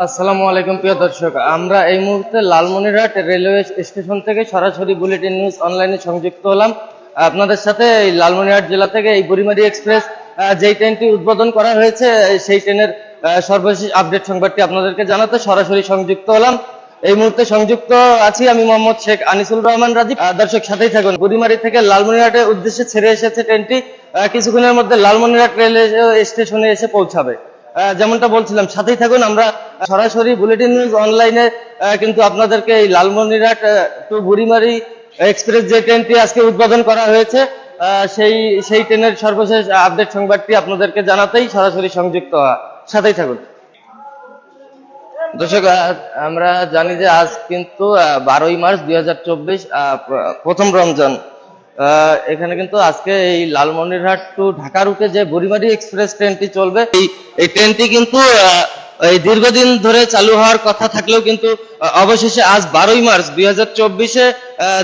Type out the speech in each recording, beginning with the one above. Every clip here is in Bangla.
আসসালামু আলাইকুম প্রিয় দর্শক, আমরা এই মুহূর্তে লালমনিরহাট রেলওয়ে স্টেশন থেকে সরাসরি বুলেটিন নিউজ অনলাইনে সংযুক্ত হলাম। আপনাদের সাথে এই লালমনিরহাট জেলা থেকে এই বুড়িমারি এক্সপ্রেস যেই ট্রেনটি উদ্বোধন করা হয়েছে সেই ট্রেনের সর্বশেষ আপডেট সংবাদটি আপনাদেরকে জানাতে সরাসরি সংযুক্ত হলাম। এই মুহূর্তে সংযুক্ত আছি আমি মোহাম্মদ শেখ আনিসুল রহমান রাজীব। দর্শক সাথেই থাকুন। বুড়িমারি থেকে লালমনিরহাটের উদ্দেশ্যে ছেড়ে এসেছে ট্রেনটি, কিছুক্ষণের মধ্যে লালমনিরহাট রেলওয়ে স্টেশনে এসে পৌঁছাবে। যেমনটা বলছিলাম, সাথেই থাকুন। আমরা সরাসরি বুলেটিন নিউজ অনলাইনে কিন্তু আপনাদেরকে এই লালমনিরহাট টু বুড়িমারি এক্সপ্রেস যে ট্রেনটি আজকে উদ্বোধন করা হয়েছে সেই ট্রেনের সর্বশেষ আপডেট সংবাদটি আপনাদেরকে জানাতেই সরাসরি সংযুক্ত হওয়া। সাথেই থাকুন। দর্শক, আমরা জানি যে আজ কিন্তু 12ই মার্চ 2024, প্রথম রমজান। এখানে কিন্তু আজকে এই লালমনিরহাট টু ঢাকা রুটে যে বুড়িমারি এক্সপ্রেস ট্রেনটি চলবে, এই ট্রেনটি কিন্তু এই দীর্ঘদিন ধরে চালু হওয়ার কথা থাকলেও কিন্তু অবশেষে আজ 12ই মার্চ 2024-এ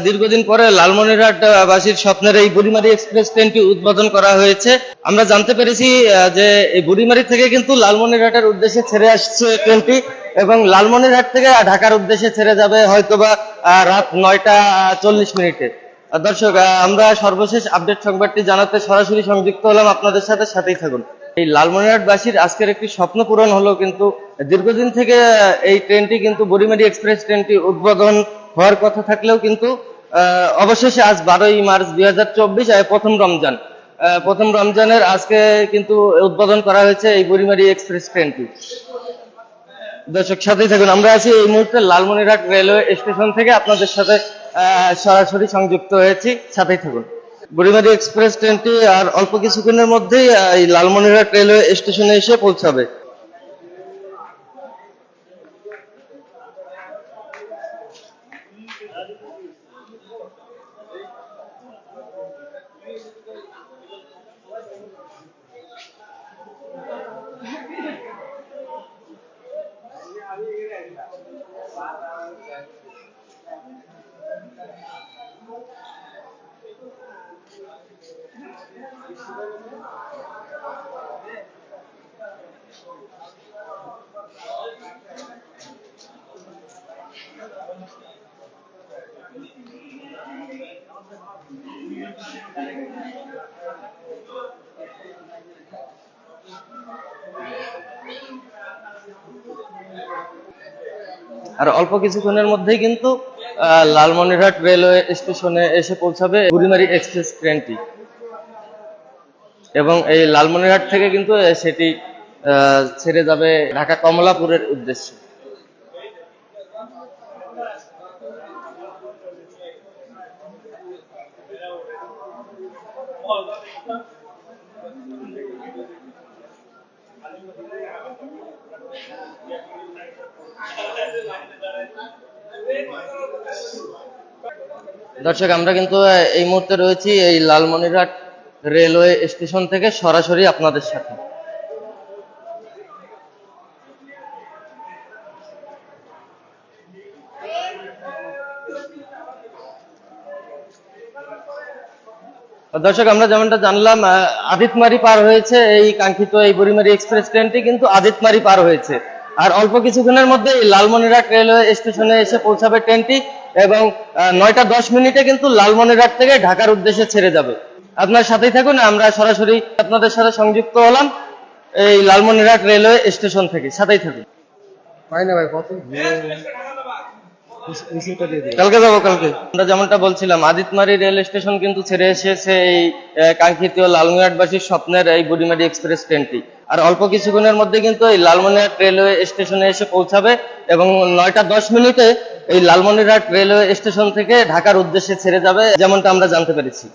দীর্ঘদিন পরে লালমনিরহাট বাসীর স্বপ্নের এই বুড়িমারি এক্সপ্রেস ট্রেনটি উদ্বোধন করা হয়েছে। আমরা জানতে পেরেছি যে এই বুড়িমারি থেকে কিন্তু লালমনিরহাটের উদ্দেশ্যে ছেড়ে আসছে ট্রেনটি এবং লালমনিরহাট থেকে ঢাকার উদ্দেশ্যে ছেড়ে যাবে হয়তোবা রাত 9টা 40 মিনিটে। দর্শক, আমরা সর্বশেষ আপডেট সংবাদটি জানাতে সরাসরি সংযুক্ত হলাম আপনাদের সাথে। সাথেই থাকুন। এই লালমনিরহাটবাসীর আজকের একটি স্বপ্ন পূরণ হলো, কিন্তু দীর্ঘদিন থেকে এই ট্রেনটি কিন্তু বুড়িমারি এক্সপ্রেস ট্রেনটি উদ্বোধন হওয়ার কথা থাকলেও কিন্তু অবশেষে আজ 12ই মার্চ 2024 প্রথম রমজানের আজকে কিন্তু উদ্বোধন করা হয়েছে এই বুড়িমারি এক্সপ্রেস ট্রেনটি। দর্শক সাথেই থাকুন। আমরা আছি এই মুহূর্তে লালমনিরহাট রেলওয়ে স্টেশন থেকে আপনাদের সাথে সরাসরি সংযুক্ত হয়েছি। সাথেই থাকুন। বুড়িমারি এক্সপ্রেস ট্রেনটি আর অল্প কিছুক্ষণের মধ্যেই এই লালমনিরহাট রেলওয়ে স্টেশনে এসে পৌঁছাবে। আর অল্প কিছুক্ষণের মধ্যেই কিন্তু লালমনিরহাট রেলওয়ে স্টেশনে এসে পৌঁছাবে বুড়িমারি এক্সপ্রেস ট্রেনটি এবং এই লালমনিরহাট থেকে কিন্তু সেটি ছেড়ে যাবে ঢাকা কমলাপুরের উদ্দেশ্যে। দর্শক, আমরা কিন্তু এই মুহূর্তে রয়েছি এই লালমনিরহাট রেলওয়ে স্টেশন থেকে সরাসরি আপনাদের সাথে। দর্শক, আমরা যেমনটা জানলাম, আদিতমারি পার হয়েছে এই কাঙ্ক্ষিত এই বুড়িমারি এক্সপ্রেস ট্রেনটি কিন্তু আদিতমারি পার হয়েছে। আর অল্প কিছুক্ষণের মধ্যে লালমনিরহাট রেলওয়ে স্টেশনে এসে পৌঁছাবে ট্রেনটি এবং 9টা 10 মিনিটে কিন্তু লালমনিরহাট থেকে ঢাকার উদ্দেশ্যে ছেড়ে যাবে। আপনার সাথেই থাকুন। আমরা সরাসরি আপনাদের সাথে সংযুক্ত হলাম এই লালমনিরহাট রেলওয়ে স্টেশন থেকে। সাথেই থাকুন। কালকে যাবো, কালকে। আমরা যেমনটা বলছিলাম, আদিতমারি রেল স্টেশন কিন্তু ছেড়ে এসেছে এই কাঙ্ক্ষিত লালমনিরহাটবাসীর স্বপ্নের এই বুড়িমারি এক্সপ্রেস ট্রেনটি। আর অল্প কিছুক্ষণের মধ্যে কিন্তু এই লালমনিরহাট রেলওয়ে স্টেশনে এসে পৌঁছাবে এবং 9টা 10 মিনিটে এই লালমনিরহাট রেলওয়ে স্টেশন থেকে ঢাকার উদ্দেশ্যে ছেড়ে যাবে, যেমনটা আমরা জানতে পেরেছি।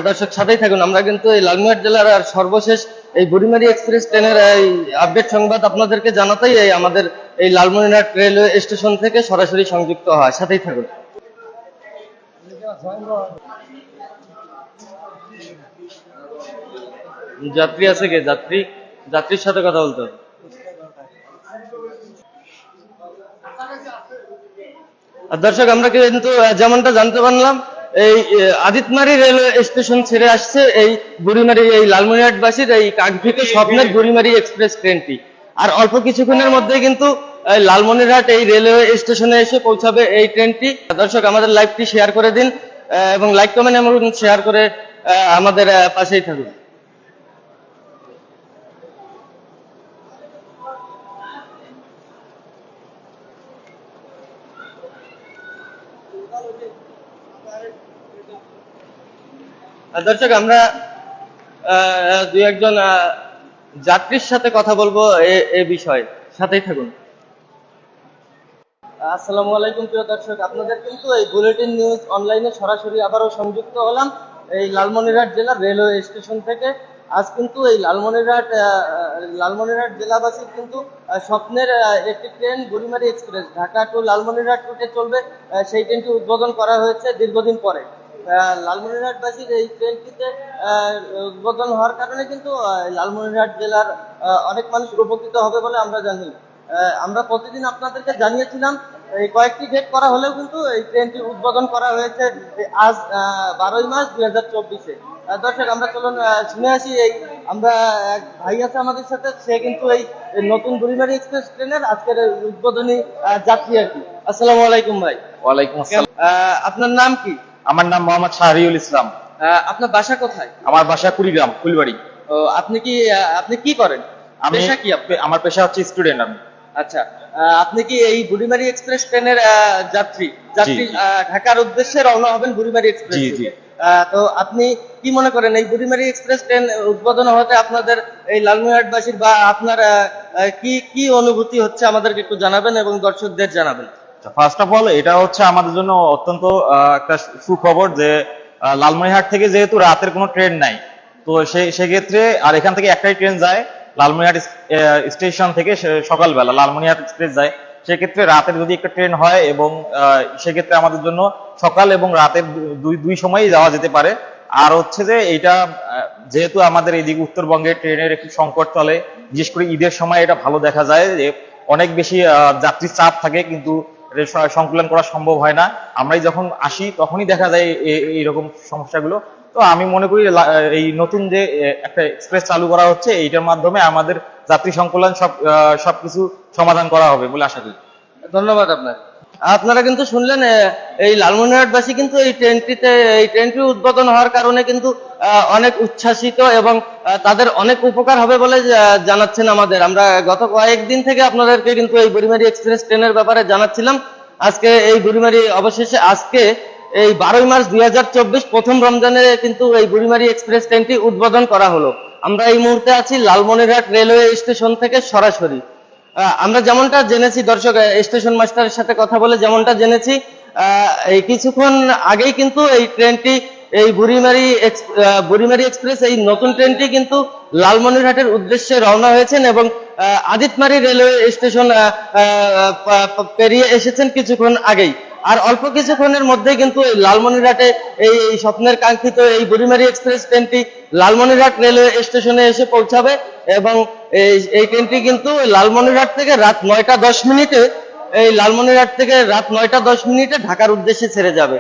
দর্শক সাথেই থাকুন। আমরা কিন্তু এই লালমনিরহাট জেলার আর সর্বশেষ এই বুড়িমারি এক্সপ্রেস ট্রেনের এই আপডেট সংবাদ আপনাদেরকে জানাতেই আমাদের এই লালমনিরহাট রেলওয়ে স্টেশন থেকে সরাসরি সংযুক্ত হয়। সাথেই থাকুন। যাত্রী আছে কে? যাত্রীর সাথে কথা বলতে হবে। দর্শক, আমরা কিন্তু যেমনটা জানতে পারলাম এই আদিতমারি রেলওয়ে স্টেশন ছেড়ে আসছে এই বুড়িমারি, এই লালমনিরহাটবাসীর এই কাঙ্ক্ষিত স্বপ্নের বুড়িমারি এক্সপ্রেস ট্রেনটি। আর অল্প কিছুক্ষণের মধ্যে কিন্তু লালমনিরহাট এই রেলওয়ে স্টেশনে এসে পৌঁছাবে এই ট্রেনটি। দর্শক, আমাদের লাইভটি শেয়ার করে দিন এবং লাইক কমেন্ট এবং শেয়ার করে আমাদের পাশেই থাকুন। দর্শক, আমরা দুই একজন যাত্রীর সাথে কথা বলবো এ বিষয়ে, সাথেই থাকুন। আসসালামু আলাইকুম প্রিয় দর্শক, আপনাদের কিন্তু এই বুলেটিন নিউজ অনলাইনে সরাসরি আবারও সংযুক্ত হলাম এই লালমনিরহাট জেলার রেলওয়ে স্টেশন থেকে। আজ কিন্তু এই লালমনিরহাট জেলাবাসীর কিন্তু স্বপ্নের একটি train Burimari express Dhaka to Lalmonirhat রুটে চলবে, সেই ট্রেনটি উদ্বোধন করা হয়েছে দীর্ঘদিন পরে। লালমনিরহাটবাসীর এই ট্রেনটিতে উদ্বোধন হওয়ার কারণে কিন্তু লালমনিরহাট জেলার অনেক মানুষ উপকৃত হবে বলে আমরা জানি। আমরা প্রতিদিন আপনাদেরকে জানিয়েছিলাম, এই কয়েকটি ডেট করা হলেও কিন্তু এই ট্রেনটি উদ্বোধন করা হয়েছে আজ 12ই মার্চ 2024-এ। দর্শক, আমরা চলুন শুনে আসি। এই আমরা এক ভাই আছে আমাদের সাথে, সে কিন্তু এই নতুন বুড়িমারি এক্সপ্রেস ট্রেনের আজকের উদ্বোধনী যাত্রী আর কি। আসসালামু আলাইকুম ভাই। ওয়ালাইকুম আসসালাম। আপনার নাম কি? আমার নাম মোহাম্মদ শাহরিউল ইসলাম। আপনার বাসা কোথায়? আমার বাসা কুড়িগ্রাম, ফুলবাড়ি। আপনি কি করেন? পেশা কি? আমার পেশা হচ্ছে স্টুডেন্ট আমি। আচ্ছা, আপনি কি এই বুড়িমারি এক্সপ্রেস ট্রেনের যাত্রী? ঢাকার উদ্দেশ্যে রওনা হবেন বুড়িমারি এক্সপ্রেস। জি জি। তো আপনি কি মনে করেন এই বুড়িমারি এক্সপ্রেস ট্রেন উদ্বোধন হতে আপনাদের এই লালমনিরহাটবাসীর বা আপনার কি কি অনুভূতি হচ্ছে আমাদেরকে একটু জানাবেন এবং দর্শকদের জানাবেন। ফার্স্ট অফ অল, এটা হচ্ছে আমাদের জন্য অত্যন্ত একটা সুখবর যে লালমনিরহাট থেকে যেহেতু রাতের কোনো ট্রেন নাই, তো সেক্ষেত্রে আর এখান থেকে একটাই ট্রেন যায় লালমনিরহাট স্টেশন থেকে সকালবেলা লালমনিরহাট এক্সপ্রেস যায়। সেক্ষেত্রে রাতের যদি একটা ট্রেন হয় এবং সেক্ষেত্রে আমাদের জন্য সকাল এবং রাতের দুই সময়ই যাওয়া যেতে পারে। আর হচ্ছে যে এইটা যেহেতু আমাদের এইদিকে উত্তরবঙ্গে ট্রেনের একটু সংকট চলে, বিশেষ করে ঈদের সময় এটা ভালো দেখা যায় যে অনেক বেশি যাত্রী চাপ থাকে, কিন্তু সংকুলন করা সম্ভব হয় না। আমরাই যখন আসি তখনই দেখা যায় এইরকম সমস্যাগুলো। তো আমি মনে করি এই নতুন যে একটা এক্সপ্রেস চালু করা হচ্ছে, এইটার মাধ্যমে আমাদের যাত্রী সংকুলন সবকিছু সমাধান করা হবে বলে আশা করি। ধন্যবাদ আপনাকে। আপনারা কিন্তু শুনলেন, এই লালমনিরহাটবাসী কিন্তু এই ট্রেনটি উদ্বোধন হওয়ার কারণে কিন্তু অনেক উচ্ছ্বাসিত এবং তাদের অনেক উপকার হবে বলে জানাচ্ছেন আমাদের। আমরা গত কয়েকদিন থেকে আপনাদেরকে কিন্তু এই বুড়িমারি এক্সপ্রেস ট্রেনের ব্যাপারে জানাচ্ছিলাম। আজকে এই বুড়িমারি অবশেষে আজকে এই 12ই মার্চ 2024 প্রথম রমজানে কিন্তু এই বুড়িমারি এক্সপ্রেস ট্রেনটি উদ্বোধন করা হলো। আমরা এই মুহূর্তে আছি লালমনিরহাট রেলওয়ে স্টেশন থেকে সরাসরি। আমরা যেমনটা জেনেছি, দর্শক স্টেশন মাস্টারের সাথে কথা বলে যেমনটা জেনেছি, এই কিছুক্ষণ আগেই কিন্তু এই ট্রেনটি এই বুড়িমারি এক্সপ্রেস এই নতুন ট্রেনটি কিন্তু লালমনিরহাটের উদ্দেশ্যে রওনা হয়েছেন এবং আদিতমারি রেলওয়ে স্টেশন পেরিয়ে এসেছেন কিছুক্ষণ আগেই। আর অল্প কিছুক্ষণের মধ্যে কিন্তু এই লালমনিরহাটে এই স্বপ্নের কাঙ্ক্ষিত এই বুড়িমারি এক্সপ্রেস ট্রেনটি লালমনিরহাট রেলওয়ে স্টেশনে এসে পৌঁছাবে এবং এই ট্রেনটি কিন্তু লালমনিরহাট থেকে রাত 9টা 10 মিনিটে ঢাকার উদ্দেশ্যে ছেড়ে যাবে।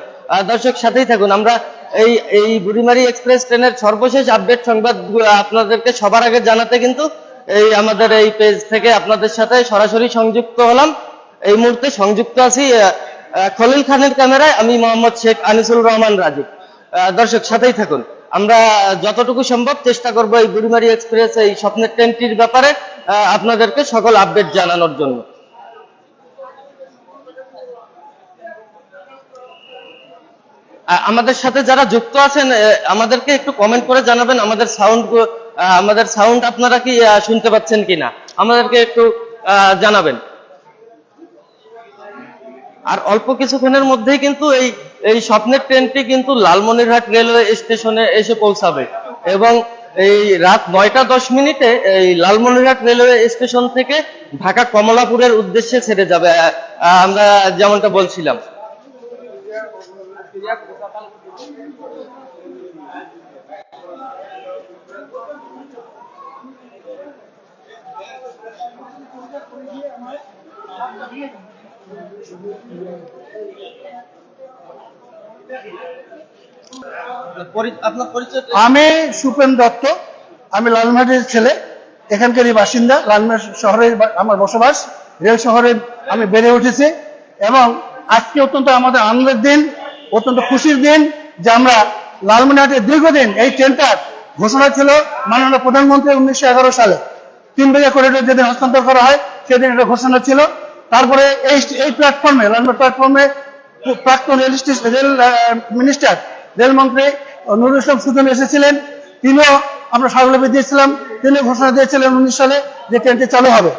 দর্শক, সাথেই থাকুন। আমরা এই বুড়িমারি এক্সপ্রেস ট্রেনের সর্বশেষ আপডেট সংবাদ আপনাদেরকে সবার আগে জানাতে কিন্তু এই আমাদের এই পেজ থেকে আপনাদের সাথে সরাসরি সংযুক্ত হলাম। এই মুহূর্তে সংযুক্ত আছি খলিল খানের ক্যামেরায়, আমি মোহাম্মদ শেখ আনিসুল রহমান রাজীব। দর্শক, সাথেই থাকুন। আমরা যতটুকু সম্ভব চেষ্টা করব এই বুড়িমারি এক্সপ্রেস এই স্বপ্নের ট্রেনটির ব্যাপারে আপনাদেরকে সকল আপডেট জানানোর জন্য। আমাদের সাথে যারা যুক্ত আছেন, আমাদেরকে একটু কমেন্ট করে জানাবেন আমাদের সাউন্ড আপনারা কি শুনতে পাচ্ছেন কিনা, আমাদেরকে একটু জানাবেন। আর অল্প কিছুক্ষণের মধ্যেই কিন্তু এই স্বপ্নের ট্রেনটি কিন্তু লালমনিরহাট রেলওয়ে স্টেশনে এসে পৌঁছাবে এবং এই রাত 9টা 10 মিনিটে এই লালমনিরহাট রেলওয়ে স্টেশন থেকে ঢাকা কমলাপুরের উদ্দেশ্যে ছেড়ে যাবে। আমরা যেমনটা বলছিলাম। আপনার পরিচয়? আমি সুপেন দত্ত, আমি লালমাটির ছেলে, এখানকারই বাসিন্দা। লালমাটি শহরে আমার বসবাস, রেল শহরে আমি বেড়ে উঠেছি। এবং আজকে অত্যন্ত আমাদের আনন্দের দিন, অত্যন্ত খুশির দিন যে আমরা লালমনিরহাটে দীর্ঘদিন এই ট্রেনটার ঘোষণা ছিল মাননীয় প্রধানমন্ত্রী 1911 সালে 3 বেলা করিডোর যেদিন হস্তান্তর করা হয় সেদিন এটা ঘোষণা ছিল। তারপরে এই প্ল্যাটফর্মে, লালমনিরহাট প্ল্যাটফর্মে প্রাক্তন রেল মিনিস্টার, রেলমন্ত্রী নুরুল ইসলাম সুজন এসেছিলেন। তিনিও আমরা স্মারকলিপি দিয়েছিলাম, তিনি ঘোষণা দিয়েছিলেন 19 সালে যে ট্রেনটি চালু হবে।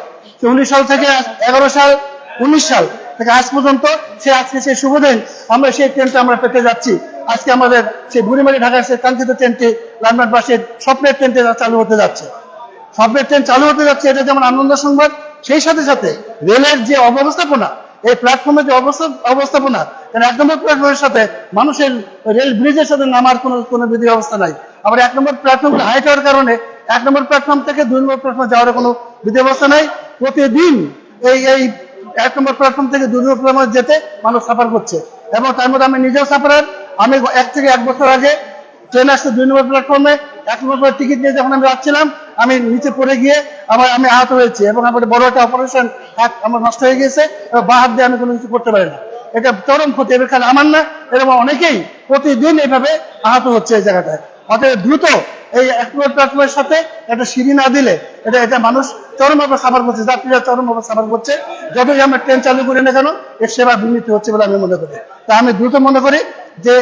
19 সাল থেকে 11 সাল, 19 সাল থেকে আজ পর্যন্ত আজকে সেই শুভ দিন আমরা সেই ট্রেনটা আমরা পেতে যাচ্ছি। আজকে আমাদের সেই বুড়িমারি ঢাকার সেই কাঙ্ক্ষিত ট্রেনটি, লালমনিরহাটবাসীর স্বপ্নের ট্রেনটি চালু হতে যাচ্ছে। স্বপ্নের ট্রেন চালু হতে যাচ্ছে, এটা যেমন আনন্দ সংবাদ, সেই সাথে সাথে রেলের যে অব্যবস্থাপনা, এই প্ল্যাটফর্মের যে অবস্থাপনা, কারণ 1 নম্বর প্ল্যাটফর্মের সাথে মানুষের রেল ব্রিজের সাথে নামার কোনো বিধি ব্যবস্থা নাই। আবার 1 নম্বর প্ল্যাটফর্মটা হাইট হওয়ার কারণে 1 নম্বর প্ল্যাটফর্ম থেকে 2 নম্বর প্ল্যাটফর্মে যাওয়ার কোনো বিধি ব্যবস্থা নাই। প্রতিদিন এই 1 নম্বর প্ল্যাটফর্ম থেকে 2 নম্বর প্ল্যাটফর্মে যেতে মানুষ সাফার করছে। এবং তার মধ্যে আমি নিজেও সাফারার। আমি 1 থেকে 1 বছর আগে ট্রেন আসছে 2 নম্বর প্ল্যাটফর্মে, 1 নম্বর টিকিট নিয়ে যখন আমি যাচ্ছিলাম আমি নিচে পড়ে গিয়ে আমি আহত হয়েছি এবং আমার বড় একটা অপারেশন, হাত আমার নষ্ট হয়ে গেছে এবং বাঁ হাত দিয়ে আমি কোনো কিছু করতে পারি না। এটা চরম ক্ষতি, এবার খালি আমার না, এরকম অনেকেই প্রতিদিন এইভাবে আহত হচ্ছে এই জায়গাটায়। অতএব দ্রুত এই 1 নম্বর প্ল্যাটফর্মের সাথে একটা সিঁড়ি না দিলে এটা মানুষ চরমভাবে সাফার করছে, যাত্রীরা চরমভাবে সাফার করছে। যতই আমরা ট্রেন চালু করি না কেন এর সেবা বিঘ্নিত হচ্ছে বলে আমি মনে করি। তা আমি দ্রুত মনে করি যে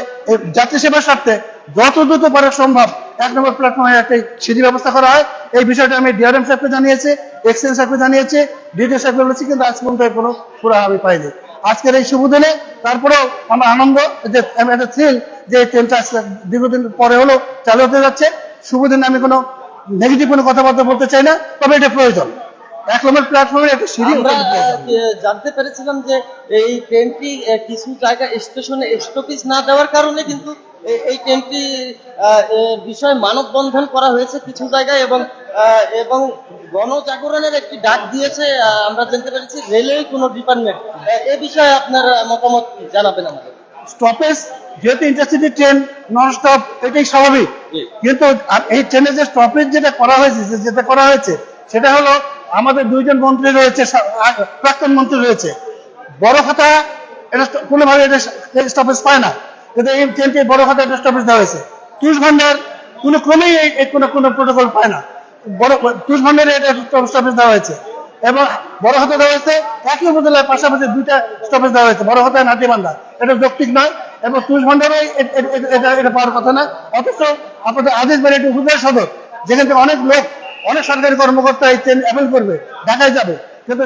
যাত্রী সেবার স্বার্থে যত দ্রুত পারা সম্ভব 1 নম্বর প্ল্যাটফর্মে একটা সিঁড়ি ব্যবস্থা করা হয়। এই বিষয়টা আমি ডিআরএম সাহেবকে জানিয়েছি, এক্সচেঞ্জ সাহেবকে জানিয়েছি, ডিটিও সাহেবকে বলেছি, কিন্তু আজ পর্যন্ত কোনো পুরো আমি পাইনি। আজকের এই শুভ দিনে তারপরেও আমার আনন্দ, যে আমি একটা থ্রিল যে এই ট্রেনটা দীর্ঘদিন পরে হলো চালু হতে যাচ্ছে। শুভ দিনে আমি কোনো নেগেটিভ কোনো কথাবার্তা বলতে চাই না, তবে এটা প্রয়োজন। 1 নম্বর প্ল্যাটফর্মে একটা সিঁড়ি জানতে পেরেছিলাম যে এই ট্রেনটি কিছু জায়গা স্টেশনে স্টপেজ না দেওয়ার কারণে কিন্তু এই ট্রেনটি বিষয়ে মানববন্ধন করা হয়েছে কিছু জায়গায়, এবং গণজাগরণের একটি ডাক দিয়েছে আমরা জানতে পেরেছি রেলওয়ে কোনো ডিপার্টমেন্ট। এ বিষয়ে আপনার মতামত জানাবেন আমাদের। স্টপেজ যেহেতু ইন্টারসিটি ট্রেন নন স্টপ, এটাই স্বাভাবিক। কিন্তু এই ট্রেনে যে স্টপেজ যেটা করা হয়েছে সেটা হলো আমাদের 2 জন মন্ত্রী রয়েছে, প্রাক্তন মন্ত্রী রয়েছে। বড় কথা এটা কোনোভাবে এটা স্টপেজ পায় না, কিন্তু এই ট্রেনটি বড় কথা এটা স্টপেজ দেওয়া হয়েছে। তুষ ভান্ডার কোনো ক্রমেই কোনো প্রোটোকল পায় না, বড় তুষ ভান্ডারে এটা স্টপেজ দেওয়া হয়েছে। এবং বড় হাতে দেওয়া হয়েছে একই উপজেলার পাশাপাশি 2টা স্টপেজ দেওয়া হয়েছে, বড় হাতে নাটিবান্ধা। এটা যৌক্তিক নয় এবং তুষ ভান্ডারে এটা পাওয়ার কথা না। অথচ আপনাদের আদেশ বেড়ে একটি উপজেলা সদর, যেখান থেকে অনেক লোক, অনেক সরকারি কর্মকর্তা এই ট্রেন অ্যাভেল করবে, ঢাকায় যাবে, কিন্তু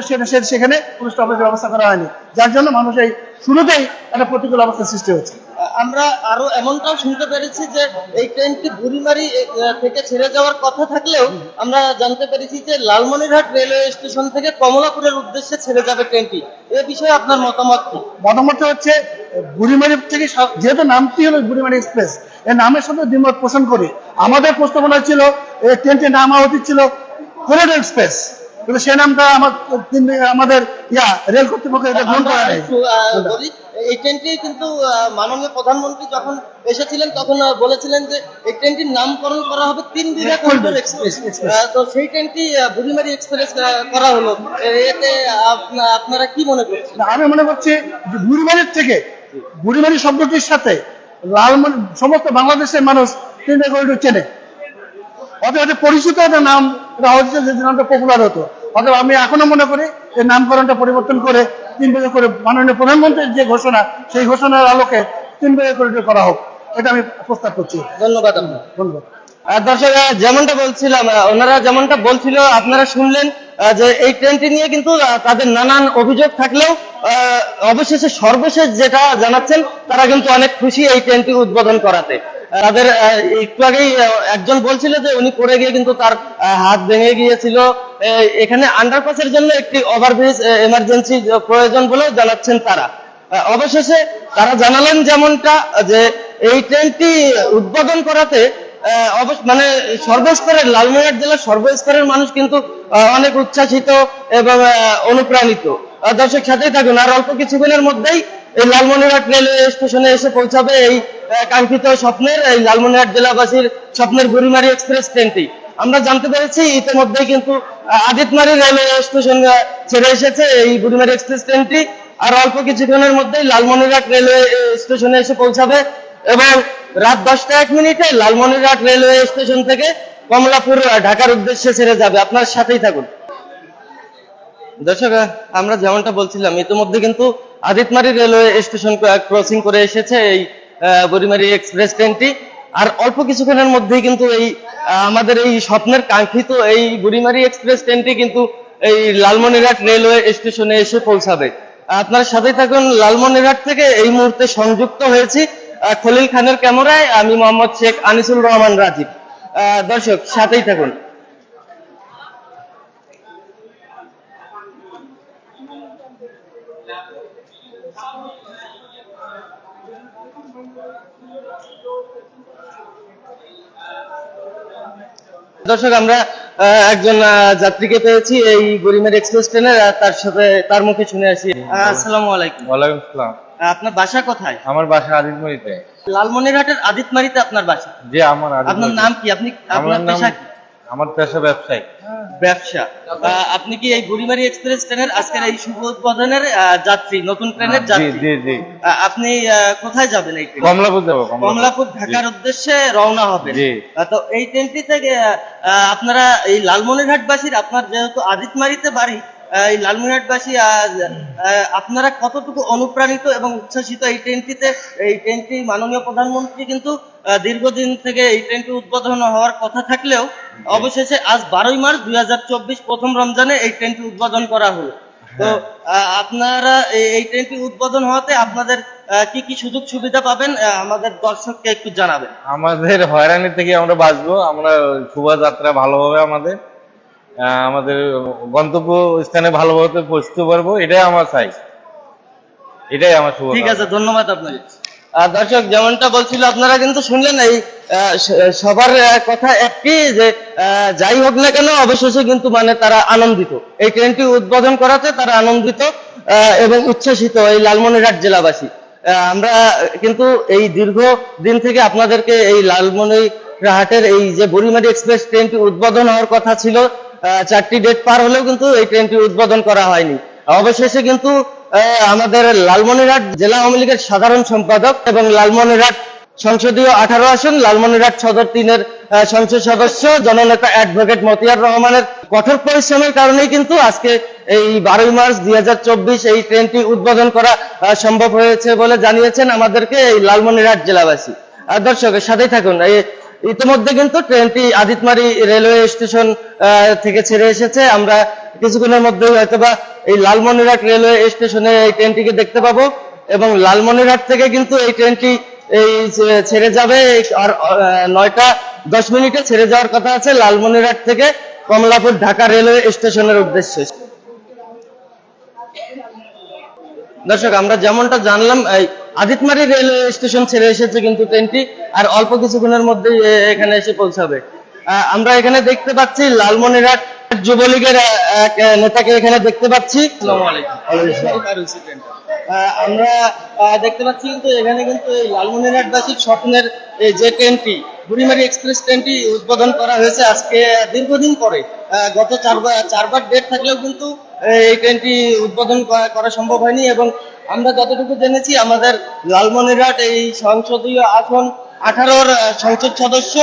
সেখানে কোনো স্টপেজের ব্যবস্থা করা হয়নি, যার জন্য মানুষ এই শুরুতেই একটা প্রতিকূল অবস্থার সৃষ্টি হচ্ছে। আমরা আরো এমনটাও শুনতে পেরেছি যে এই ট্রেনটি বুড়িমারি থেকে ছেড়ে যাওয়ার কথা থাকলেও আমরা জানতে পেরেছি যে লালমনিরহাট রেলওয়ে স্টেশন থেকে কমলাপুরের উদ্দেশ্যে ছেড়ে যাবে ট্রেনটি। এ বিষয়ে আপনার মতামত কি? মতামত হচ্ছে বুড়িমারি থেকে, যেহেতু নামটি হলো বুড়িমারি এক্সপ্রেস, এই নামের সাথে দ্বিমত পোষণ করি। আমাদের প্রস্তাবনা ছিল এই ট্রেনটির নাম হওয়া উচিত ছিল করিডোর এক্সপ্রেস, কিন্তু সে নামটা আমাদের রেল কর্তৃপক্ষ এটা গ্রহণ করা নাই। এই ট্রেনটি কিন্তু মাননীয় প্রধানমন্ত্রী যখন এসেছিলেন তখন বলেছিলেন যে এই ট্রেনটির নামকরণ করা হবে 3 বিঘা করিডোর এক্সপ্রেস। তো সেই ট্রেনটি বুড়িমারি এক্সপ্রেস করা হলো, এতে আপনারা কি মনে করছেন? আমি মনে করছি যে বুড়িমারি শব্দটির সাথে লালমনি সমস্ত বাংলাদেশের মানুষ 3 বিঘা করিডোর চেনে। অতএব পরিচিত একটা নাম হচ্ছে, যে নামটা পপুলার হতো। অতএব আমি এখনো মনে করি এই নামকরণটা পরিবর্তন করে 3 বিঘা করে মাননীয় প্রধানমন্ত্রীর যে ঘোষণা, সেই ঘোষণার আলোকে 3 বিঘা করিডোর করা হোক, এটা আমি প্রস্তাব করছি। ধন্যবাদ আপনার। ধন্যবাদ। দর্শক, যেমনটা বলছিলাম, ওনারা যেমনটা বলছিল আপনারা শুনলেন যে এই ট্রেনটি নিয়ে কিন্তু তাদের নানান অভিযোগ থাকলেও অবশেষে সর্বশেষ যেটা জানাচ্ছেন তারা কিন্তু অনেক খুশি এই ট্রেনটি উদ্বোধন করাতে। তাদের একটু আগেই একজন বলছিল যে উনি পড়ে গিয়ে কিন্তু তার হাত ভেঙে গিয়েছিল। এখানে আন্ডারপাসের জন্য একটি ওভারব্রিজ এমার্জেন্সি প্রয়োজন বলেও জানাচ্ছেন তারা। অবশেষে তারা জানালেন যেমনটা যে এই ট্রেনটি উদ্বোধন করাতে মানে সর্বস্তরের, লালমনিরহাট জেলার সর্বস্তরের মানুষ কিন্তু অনেক উচ্ছ্বাসিত এবং অনুপ্রাণিত। দর্শক, সাথেই থাকুন, আর অল্প কিছুক্ষণের মধ্যেই এই লালমনিরহাট রেলওয়ে স্টেশনে এসে পৌঁছাবে এই কাঙ্ক্ষিত স্বপ্নের, এই লালমনিরহাট জেলাবাসীর স্বপ্নের বুড়িমারি এক্সপ্রেস ট্রেনটি। আমরা জানতে পেরেছি ইতিমধ্যেই কিন্তু আদিতমারি রেলওয়ে স্টেশন ছেড়ে এসেছে এই বুড়িমারি এক্সপ্রেস ট্রেনটি, আর অল্প কিছুক্ষণের মধ্যেই লালমনিরহাট রেলওয়ে স্টেশনে এসে পৌঁছাবে এবং রাত 10টা 1 মিনিটে লালমনিরহাট রেলওয়ে স্টেশন থেকে কমলাপুর ঢাকার উদ্দেশ্যে ছেড়ে যাবে। আপনার সাথেই থাকুন। দর্শক, আমরা যেমনটা বলছিলাম ইতিমধ্যে কিন্তু আদিতমারি রেলওয়ে স্টেশন ক্রসিং করে এসেছে এই বুড়িমারি এক্সপ্রেস ট্রেনটি, আর অল্প কিছুক্ষণের মধ্যেই কিন্তু এই আমাদের এই স্বপ্নের কাঙ্ক্ষিত এই বুড়িমারি এক্সপ্রেস ট্রেনটি কিন্তু এই লালমনিরহাট রেলওয়ে স্টেশনে এসে পৌঁছাবে। আপনার সাথেই থাকুন। লালমনিরহাট থেকে এই মুহূর্তে সংযুক্ত হয়েছি খলিল খানের ক্যামেরায়, আমি মোহাম্মদ শেখ আনিসুল রহমান রাজীব। দর্শক সাথেই থাকুন। দর্শক, আমরা একজন যাত্রীকে পেয়েছি এই বুড়িমারি এক্সপ্রেস ট্রেনের, তার সাথে তার মুখে শুনে আসি। আসসালামু আলাইকুম। ওয়ালাইকুম আসসালাম। আপনার বাসা কোথায়? আমার বাসা আদিতমরিতে। লালমনিরহাটের আদিতমারিতে আপনার বাসা? জি, আমার আপনার নাম কি? আপনি আপনার পেশা কি? আমার পেশা ব্যবসায়ী। ব্যবসা। আপনি কি এই বুড়িমারি এক্সপ্রেস ট্রেনের আজকের এই শুভ উদ্বোধনের যাত্রী, নতুন ট্রেনের জি যাত্রী? জি জি। আপনি কোথায় যাবেন এই ট্রেনে? কমলাপুর যাবো। কমলাপুর ঢাকার উদ্দেশ্যে রওনা হবে। জি। তো এই ট্রেনটি থেকে আপনারা এই লালমনিরহাটবাসীর, আপনার যেহেতু আদিতমারিতে বাড়ি, এই লালমনিরহাটবাসী আপনারা কতটুকু অনুপ্রাণিত এবং উচ্ছ্বসিত এই ট্রেনটিতে? এই ট্রেনটি মাননীয় প্রধানমন্ত্রী কিন্তু দীর্ঘদিন থেকে এই ট্রেনটি উদ্বোধন হওয়ার কথা থাকলেও অবশেষে আজ 12ই মার্চ 2024 প্রথম রমজানে এই ট্রেনটি উদ্বোধন করা হলো। তো আপনারা এই ট্রেনটি উদ্বোধন হওয়াতে আপনাদের কি কি সুযোগ সুবিধা পাবেন আমাদের দর্শককে একটু জানাবেন। আমাদের হয়রানি থেকে আমরা বাঁচবো, আমরা শোভাযাত্রা ভালোভাবে আমাদের গন্তব্য স্থানে ভালোভাবে পৌঁছতে পারবো, এটাই আমার চাই, এটাই আমার শুভ। ঠিক আছে, ধন্যবাদ আপনাকে। দর্শক, যেমনটা বলছিল আপনারা কিন্তু শুনলেন, এই সবার কথা একটি যে যাই হোক না কেন অবশেষে কিন্তু মানে তারা আনন্দিত, এই ট্রেনটি উদ্বোধন করাতে তারা আনন্দিত এবং উচ্ছ্বসিত এই লালমনিরহাট জেলাবাসী। আমরা কিন্তু এই দীর্ঘ দিন থেকে আপনাদেরকে এই লালমনিরহাটের এই যে বুড়িমারি এক্সপ্রেস ট্রেনটি উদ্বোধন হওয়ার কথা ছিল, 4টি ডেট পার হলেও কিন্তু এই ট্রেনটি উদ্বোধন করা হয়নি। অবশেষে কিন্তু আমাদের লালমনিরহাট জেলা আওয়ামী লীগের সাধারণ সম্পাদক এবং লালমনিরহাট সংসদীয় 18 আসন লালমনিরহাট সদর 3-এর সংসদ সদস্য জননেতা অ্যাডভোকেট মতিয়ার রহমানের কঠোর পরিশ্রমের কারণেই কিন্তু আজকে এই 12ই মার্চ 2024 এই ট্রেনটি উদ্বোধন করা সম্ভব হয়েছে বলে জানিয়েছেন আমাদেরকে এই লালমনিরহাট জেলাবাসী। দর্শকের সাথেই থাকুন। ইতিমধ্যে কিন্তু ট্রেনটি আদিতমারি রেলওয়ে স্টেশন থেকে ছেড়ে এসেছে। আমরা কিছুক্ষণের মধ্যেই হয়তোবা এই লালমনিরহাট রেলওয়ে স্টেশনে এই ট্রেনটিকে দেখতে পাবো এবং লালমনিরহাট থেকে কিন্তু এই ট্রেনটি এই ছেড়ে যাবে আর 9টা 10 মিনিটে ছেড়ে যাওয়ার কথা আছে লালমনিরহাট থেকে কমলাপুর ঢাকা রেলওয়ে স্টেশনের উদ্দেশ্যে। দর্শক, আমরা যেমনটা জানলাম এই আদিতমারি রেলওয়ে স্টেশন ছেড়ে এসেছে কিন্তু ট্রেনটি, আর অল্প কিছুক্ষণের মধ্যেই এখানে এসে পৌঁছাবে। আমরা এখানে দেখতে পাচ্ছি লালমনিরহাট যুবলীগের এক নেতাকে এখানে দেখতে পাচ্ছি। আসসালামু আলাইকুম। আমরা দেখতে পাচ্ছি কিন্তু এখানে কিন্তু এই লালমনিরহাটবাসীর স্বপ্নের এই যে ট্রেনটি বুড়িমারি এক্সপ্রেস ট্রেনটি উদ্বোধন করা হয়েছে আজকে দীর্ঘদিন পরে। গত চারবার ডেট থাকলেও কিন্তু এই ট্রেনটি উদ্বোধন করা সম্ভব হয়নি এবং আমরা যতটুকু জেনেছি আমাদের লালমনিরহাট এই সংসদীয় আসন 18-র সংসদ সদস্য,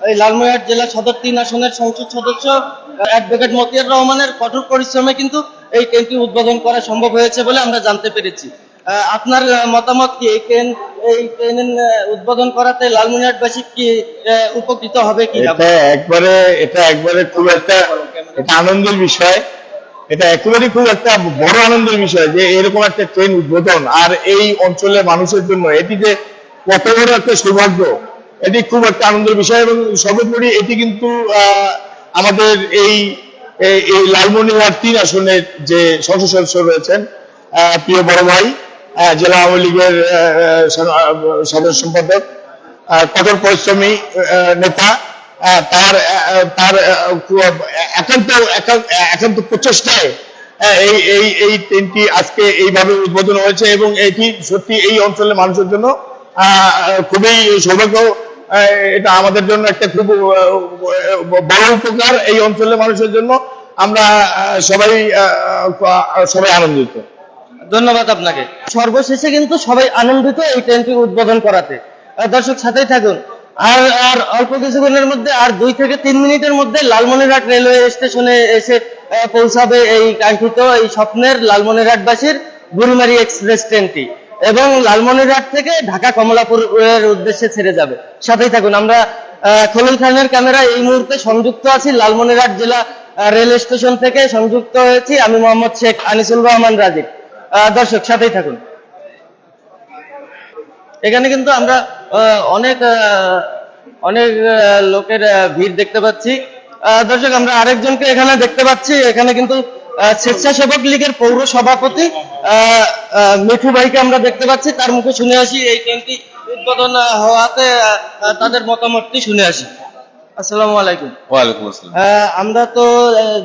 এই লালমনিরহাট জেলা সদর 3 আসনের সংসদ সদস্য অ্যাডভোকেট মতিয়ার রহমানের কঠোর পরিশ্রমে কিন্তু এই ট্রেনটি উদ্বোধন করা সম্ভব হয়েছে বলে আমরা জানতে পেরেছি। আপনার মতামত কি? এই ট্রেন উদ্বোধন করাতে লালমনিরহাটবাসী কি উপকৃত হবে কি? এটা একবারে খুব একটা আনন্দের বিষয়, এটা একেবারেই খুব একটা বড় আনন্দের বিষয় যে এরকম একটা ট্রেন উদ্বোধন, আর এই অঞ্চলের মানুষের জন্য এটি যে কত বড় একটা সৌভাগ্য, এটি খুব একটা আনন্দের বিষয়। এবং সর্বোপরি এটি কিন্তু আমাদের এই লালমনিরহাট 3 আসনের যে সংসদ সদস্য রয়েছেন প্রিয় বড় ভাই জেলা আওয়ামী লীগের সাধারণ সম্পাদক, কঠোর পরিশ্রমী নেতা, তার একান্ত প্রচেষ্টায় এই এই এই ট্রেনটি আজকে এইভাবে উদ্বোধন হয়েছে এবং এটি সত্যি এই অঞ্চলের মানুষের জন্য খুবই সৌভাগ্য। এটা আমাদের জন্য একটা খুব বড় উপকার এই অঞ্চলের মানুষের জন্য। আমরা সবাই আনন্দিত। ধন্যবাদ আপনাকে। সর্বশেষে কিন্তু সবাই আনন্দিত এই ট্রেনটি উদ্বোধন করাতে। দর্শক সাথেই থাকুন। আর আর অল্প কিছুক্ষণের মধ্যে, আর 2 থেকে 3 মিনিটের মধ্যে লালমনিরহাট রেলওয়ে স্টেশনে এসে পৌঁছাবে এই কাঙ্ক্ষিত, এই স্বপ্নের লালমনিরহাটবাসীর বুড়িমারি এক্সপ্রেস ট্রেনটি, এবং লালমনিরহাট থেকে ঢাকা কমলাপুরের উদ্দেশ্যে ছেড়ে যাবে। সাথেই থাকুন। আমরা খলিল খানের ক্যামেরা এই মুহূর্তে সংযুক্ত আছি লালমনিরহাট জেলা রেল স্টেশন থেকে সংযুক্ত হয়েছি। আমি মোহাম্মদ শেখ আনিসুল রহমান রাজীব। দর্শক সাথেই থাকুন। এখানে কিন্তু আমরা অনেক লোকের ভিড় দেখতে পাচ্ছি। দর্শক আমরা আরেকজনকে এখানে দেখতে পাচ্ছি। এখানে কিন্তু স্বেচ্ছাসেবক লীগের পৌর সভাপতি মিঠু ভাইকে আমরা দেখতে পাচ্ছি। তার মুখে শুনে আসি এই ট্রেনটি উদ্বোধন হওয়াতে তাদের মতামতটি শুনে আসি। আসসালামু আলাইকুম। ওয়ালাইকুম আসসালাম। আমরা তো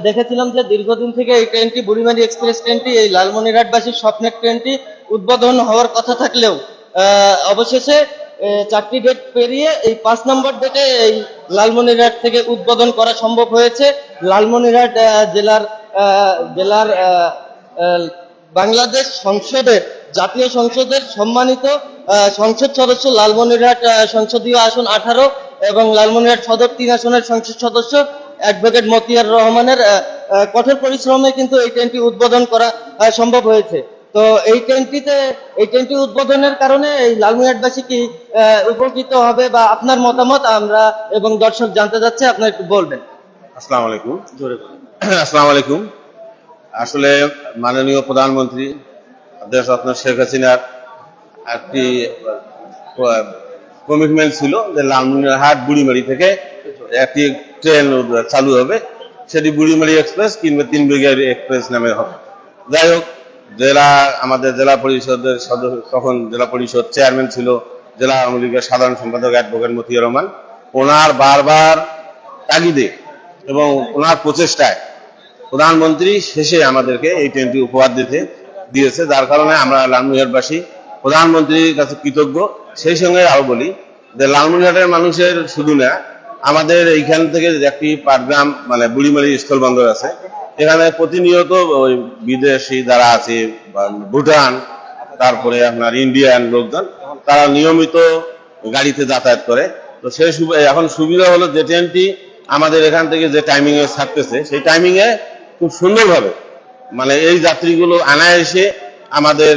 দেখেছিলাম যে দীর্ঘদিন থেকে এই ট্রেনটি, বুড়িমারি এক্সপ্রেস ট্রেনটি, এই লালমনিরহাটবাসীর স্বপ্নের ট্রেনটি উদ্বোধন হওয়ার কথা থাকলেও অবশেষে 4টি ডেট পেরিয়ে এই 5 নম্বর ডেটে এই লালমনিরহাট থেকে উদ্বোধন করা সম্ভব হয়েছে। লালমনিরহাট জেলার বাংলাদেশ সংসদের, জাতীয় সংসদের সম্মানিত সংসদ সদস্য, লালমনিরহাট সংসদীয় আসন 18 এবং লালমনিরহাট সদর 3 আসনের সংসদ সদস্য অ্যাডভোকেট মতিয়ার রহমানের কঠোর পরিশ্রমে কিন্তু এই ট্রেনটি উদ্বোধন করা সম্ভব হয়েছে। তো এই ট্রেনটি উদ্বোধনের কারণে এই লালমনিরহাটবাসী কি উপকৃত হবে, বা আপনার মতামত আমরা এবং দর্শক জানতে যাচ্ছে, আপনার একটু বলবেন। আসসালামু আলাইকুম। আসসালামু আলাইকুম। আসলে মাননীয় প্রধানমন্ত্রী দেশরত্ন শেখ হাসিনার একটি কমিটমেন্ট ছিল যে লালমনিরহাট বুড়িমারি থেকে একটি ট্রেন চালু হবে, সেটি বুড়িমারি এক্সপ্রেস কিংবা 3 ব্রিগেড এক্সপ্রেস নামে হবে। যাই হোক, আমাদের জেলা পরিষদের সদস্য, তখন জেলা পরিষদ চেয়ারম্যান ছিল জেলা আওয়ামী লীগের সাধারণ সম্পাদক অ্যাডভোকেট মতিয়ার রহমান। ওনার বারবার তাগিদে এবং ওনার প্রচেষ্টায় প্রধানমন্ত্রী শেষে আমাদেরকে এই ট্রেনটি উপহার দিয়েছে, যার কারণে আমরা লালমনিরহাটবাসী প্রধানমন্ত্রীর কাছে কৃতজ্ঞ। সেই সঙ্গে আরো বলি যে লালমনিরহাটের মানুষের শুধু না, আমাদের এইখান থেকে একটি পাটগ্রাম মানে বুড়িমারি স্থলবন্দর আছে, এখানে প্রতিনিয়ত ওই বিদেশি যারা আছে, ভুটান, তারপরে আপনার ইন্ডিয়ান লোকজন, তারা নিয়মিত গাড়িতে যাতায়াত করে। তো সেই এখন সুবিধা হলো যে ট্রেনটি আমাদের এখান থেকে যে টাইমিং এ ছাড়তেছে, সেই টাইমিং এ খুব সুন্দরভাবে মানে এই যাত্রীগুলো এসে আমাদের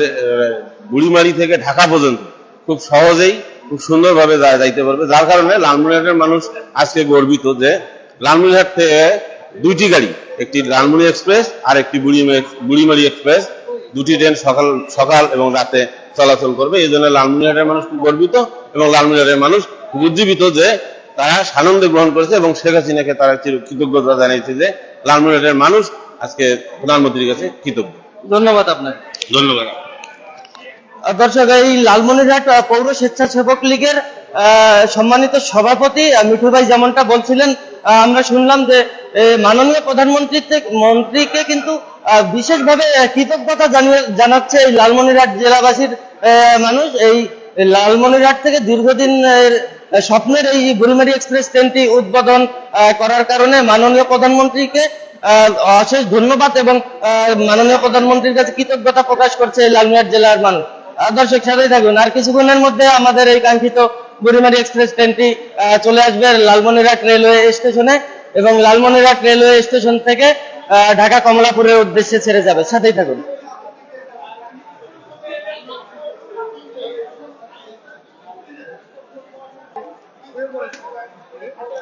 বুড়িমারি থেকে ঢাকা পর্যন্ত খুব সহজেই খুব সুন্দরভাবে যাইতে পারবে। যার কারণে লালমনিরহাটের মানুষ আজকে গর্বিত যে লালমনিরহাট থেকে 2টি গাড়ি, একটি লালমনি এক্সপ্রেস আর একটি বুড়িমারি এক্সপ্রেস, 2টি ট্রেন সকাল এবং রাতে চলাচল করবে। এই জন্য লালমনিরহাটের মানুষ খুব গর্বিত এবং লালমনিরহাটের মানুষ খুব উজ্জীবিত যে তারা সানন্দে গ্রহণ করেছে এবং শেখ হাসিনাকে তারা কৃতজ্ঞতা জানিয়েছে যে লালমনিরহাটের মানুষ আজকে প্রধানমন্ত্রীর কাছে কৃতজ্ঞ। ধন্যবাদ আপনাকে। ধন্যবাদ। দর্শক, এই লালমনিরহাট পৌর স্বেচ্ছাসেবক লীগের সম্মানিত সভাপতি মিঠু ভাই যেমনটা বলছিলেন, আমরা শুনলাম যে মাননীয় মন্ত্রীকে কিন্তু বিশেষভাবে কৃতজ্ঞতা জানাচ্ছে এই লালমনিরহাট জেলাবাসীর মানুষ। এই লালমনিরহাট থেকে দীর্ঘদিন স্বপ্নের এই বুড়িমারি এক্সপ্রেস ট্রেনটি উদ্বোধন করার কারণে মাননীয় প্রধানমন্ত্রীকে অশেষ ধন্যবাদ এবং মাননীয় প্রধানমন্ত্রীর কাছে কৃতজ্ঞতা প্রকাশ করছে এই লালমনিরহাট জেলার মানুষ। দর্শক সাথেই থাকুন। আর কিছুক্ষণের মধ্যে আমাদের এই কাঙ্ক্ষিত বুড়িমারি এক্সপ্রেস ট্রেনটি চলে আসবে লালমনিরহাট রেলওয়ে স্টেশনে, এবং লালমনিরহাট রেলওয়ে স্টেশন থেকে ঢাকা কমলাপুরের উদ্দেশ্যে ছেড়ে যাবে। সাথেই থাকুন।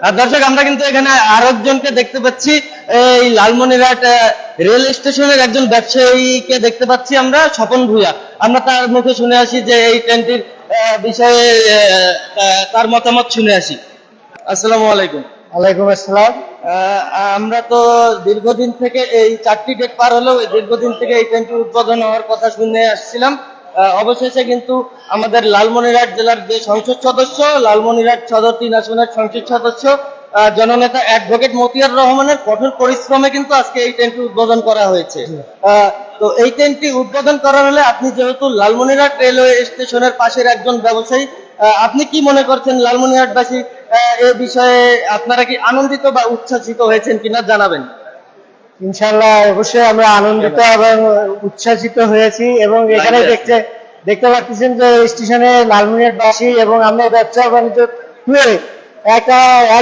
আর দর্শক, আমরা কিন্তু এখানে আরেকজনকে দেখতে পাচ্ছি, এই লালমনিরহাট রেল স্টেশনের একজন ব্যবসায়ীকে দেখতে পাচ্ছি আমরা, স্বপন ভূঁইয়া। আমরা তার মুখে শুনে আসি যে এই ট্রেনটির বিষয়ে তার মতামত শুনে আসি। আসসালামু আলাইকুম। ওয়ালাইকুম আসসালাম। আমরা তো দীর্ঘদিন থেকে এই 4টি ডেট পার হলেও দীর্ঘদিন থেকে এই ট্রেনটি উদ্বোধন হওয়ার কথা শুনে আসছিলাম। অবশেষে কিন্তু আমাদের লালমনিরহাট জেলার যে সংসদ সদস্য, লালমনিরহাট সদর 3 আসনের সংসদ সদস্য জননেতা অ্যাডভোকেট মতিয়ার রহমানের কঠোর পরিশ্রমে কিন্তু আজকে এই ট্রেনটি উদ্বোধন করা হয়েছে। তো এই ট্রেনটি উদ্বোধন করা হলে আপনি যেহেতু লালমনিরহাট রেলওয়ে স্টেশনের পাশের একজন ব্যবসায়ী, আপনি কি মনে করছেন লালমনিরহাটবাসী এই বিষয়ে আপনারা কি আনন্দিত বা উচ্ছ্বাসিত হয়েছেন কিনা জানাবেন। ইনশাআল্লাহ অবশ্যই আমরা আনন্দিত এবং উচ্ছ্বাসিত হয়েছি, এবং এখানে দেখতে পাচ্ছেন যে স্টেশনে লালমনিরহাটবাসী এবং আমরা ব্যবসা বাণিজ্য এক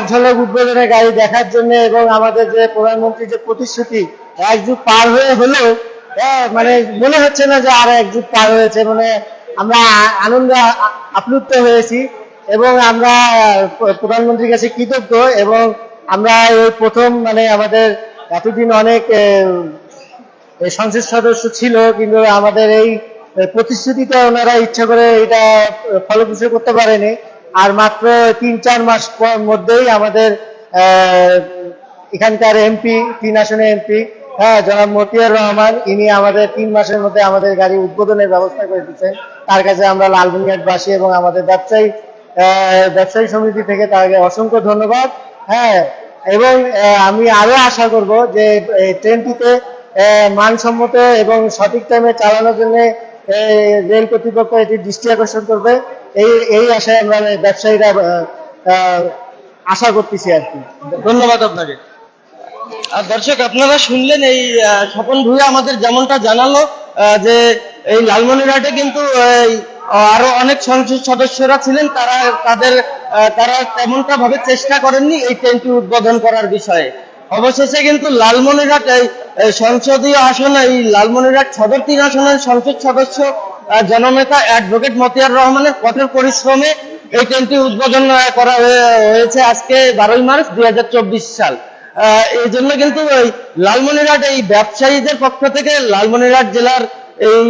ঝলক উদ্বোধনের গাড়ি দেখার জন্য, এবং আমাদের যে প্রধানমন্ত্রী যে প্রতিশ্রুতি 1 যুগ পার হয়ে হলেও মানে মনে হচ্ছে না যে আর 1 যুগ পার হয়েছে, মানে আমরা আনন্দে আপ্লুত হয়েছি এবং আমরা প্রধানমন্ত্রীর কাছে কৃতজ্ঞ। এবং আমরা এই প্রথম মানে আমাদের এতদিন অনেক সংসদ সদস্য ছিল, কিন্তু আমাদের এই প্রতিশ্রুতিটা ওনারা ইচ্ছা করে এটা ফলপ্রসূ করতে পারেনি। আর মাত্র 3-4 মাস মধ্যেই আমাদের এখানকার এমপি, 3 আসনের এমপি জনাব মতিয়ার রহমান, ইনি আমাদের 3 মাসের মধ্যে আমাদের গাড়ি উদ্বোধনের ব্যবস্থা করে দিচ্ছেন। তার কাছে আমরা লালমনিরহাটবাসী এবং আমাদের ব্যবসায়ী সমিতি থেকে তাকে অসংখ্য ধন্যবাদ। এবং আমি আরো আশা করব যে ট্রেনটিতে মানসম্মত এবং সঠিক টাইমে চালানোর জন্য রেল কর্তৃপক্ষ এটি দৃষ্টি আকর্ষণ করবে, এই আশায় আমরা ব্যবসায়ীরা আশা করতেছি আর কি। ধন্যবাদ আপনাকে। আর দর্শক, আপনারা শুনলেন এই স্বপন ভূঁইয়া আমাদের যেমনটা জানালো যে এই লালমনিরহাটে কিন্তু আরো অনেক সংসদ সদস্যরা ছিলেন, তারা তেমনটা ভাবে চেষ্টা করেননি এই ট্রেনটি উদ্বোধন করার বিষয়ে। অবশেষে কিন্তু লালমনিরহাট এই সংসদীয় আসন, এই লালমনিরহাট সদর 3 আসনের সংসদ সদস্য জননেতা অ্যাডভোকেট মতিয়ার রহমানের কঠোর পরিশ্রমে এই ট্রেনটি উদ্বোধন করা হয়েছে আজকে 12 মার্চ 2024 সাল। এই জন্য কিন্তু এই লালমনিরহাট এই ব্যবসায়ীদের পক্ষ থেকে লালমনিরহাট জেলার এই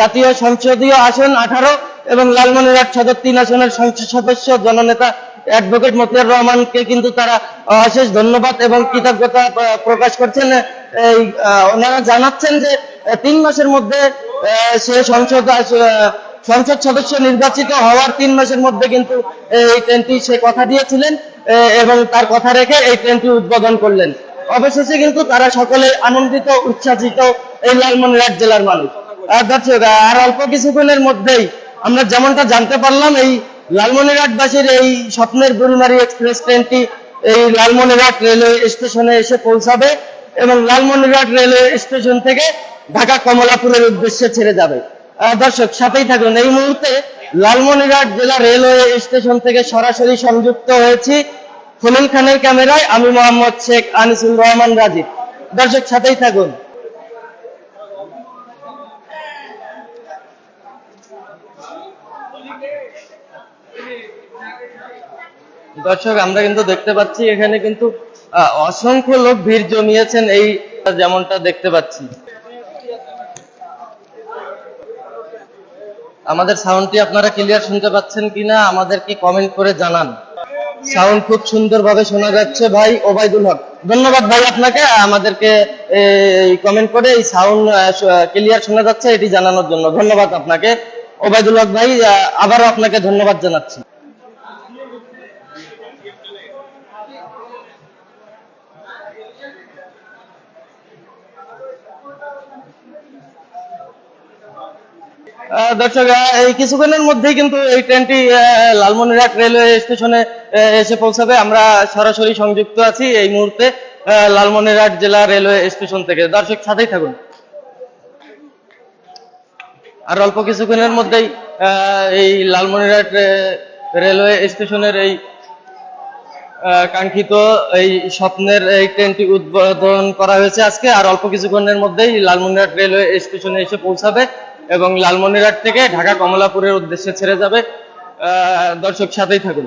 জাতীয় সংসদীয় আসন 18 এবং লালমনিরহাট সদর 3 আসনের সংসদ সদস্য জননেতা অ্যাডভোকেট মতিয়ার রহমানকে কিন্তু তারা অশেষ ধন্যবাদ এবং কৃতজ্ঞতা প্রকাশ করছেন। এই ওনারা জানাচ্ছেন যে 3 মাসের মধ্যে সে সংসদ সদস্য নির্বাচিত হওয়ার 3 মাসের মধ্যে কিন্তু এই ট্রেনটি সে কথা দিয়েছিলেন এবং তার কথা রেখে এই ট্রেনটি উদ্বোধন করলেন। অবশেষে কিন্তু তারা সকলে আনন্দিত, উচ্ছ্বাসিত এই লালমনিরহাট জেলার মানুষ। দর্শক, আর অল্প কিছুক্ষণের মধ্যেই আমরা যেমনটা জানতে পারলাম, এই লালমনিরহাটবাসীর এই স্বপ্নের বুড়িমারি এক্সপ্রেস ট্রেনটি এই লালমনিরহাট রেলওয়ে স্টেশনে এসে পৌঁছাবে এবং লালমনিরহাট রেলওয়ে স্টেশন থেকে ঢাকা কমলাপুরের উদ্দেশ্যে ছেড়ে যাবে। দর্শক, সাথেই থাকুন। এই মুহূর্তে লালমনিরহাট জেলা রেলওয়ে স্টেশন থেকে সরাসরি সংযুক্ত হয়েছি খলিল খানের ক্যামেরায় আমি মোহাম্মদ শেখ আনিসুল রহমান রাজীব। দর্শক, সাথেই থাকুন। দর্শক, আমরা কিন্তু দেখতে পাচ্ছি এখানে কিন্তু অসংখ্য লোক ভিড় জমিয়েছেন, এই যেমনটা দেখতে পাচ্ছি। আমাদের সাউন্ডটি আপনারা ক্লিয়ার শুনতে পাচ্ছেন কিনা আমাদেরকে কমেন্ট করে জানান। সাউন্ড খুব সুন্দরভাবে শোনা যাচ্ছে ভাই ওবায়দুল হক, ধন্যবাদ ভাই আপনাকে আমাদেরকে এই কমেন্ট করে এই সাউন্ড ক্লিয়ার শোনা যাচ্ছে এটি জানানোর জন্য। ধন্যবাদ আপনাকে ওবায়দুল হক ভাই, আবারও আপনাকে ধন্যবাদ জানাচ্ছি। দর্শক, এই কিছুক্ষণের মধ্যেই কিন্তু এই ট্রেনটি লালমনিরহাট রেলওয়ে স্টেশনে এসে পৌঁছাবে। আমরা সরাসরি সংযুক্ত আছি এই মুহূর্তে লালমনিরহাট জেলা রেলওয়ে স্টেশন থেকে। দর্শক, সাথেই থাকুন। আর অল্প কিছুক্ষণের মধ্যেই এই লালমনিরহাট রেলওয়ে স্টেশনের এই কাঙ্ক্ষিত এই স্বপ্নের এই ট্রেনটি উদ্বোধন করা হয়েছে আজকে। আর অল্প কিছুক্ষণের মধ্যেই লালমনিরহাট রেলওয়ে স্টেশনে এসে পৌঁছাবে এবং লালমনিরহাট থেকে ঢাকা কমলাপুরের উদ্দেশ্যে ছেড়ে যাবে। দর্শক, সাথেই থাকুন।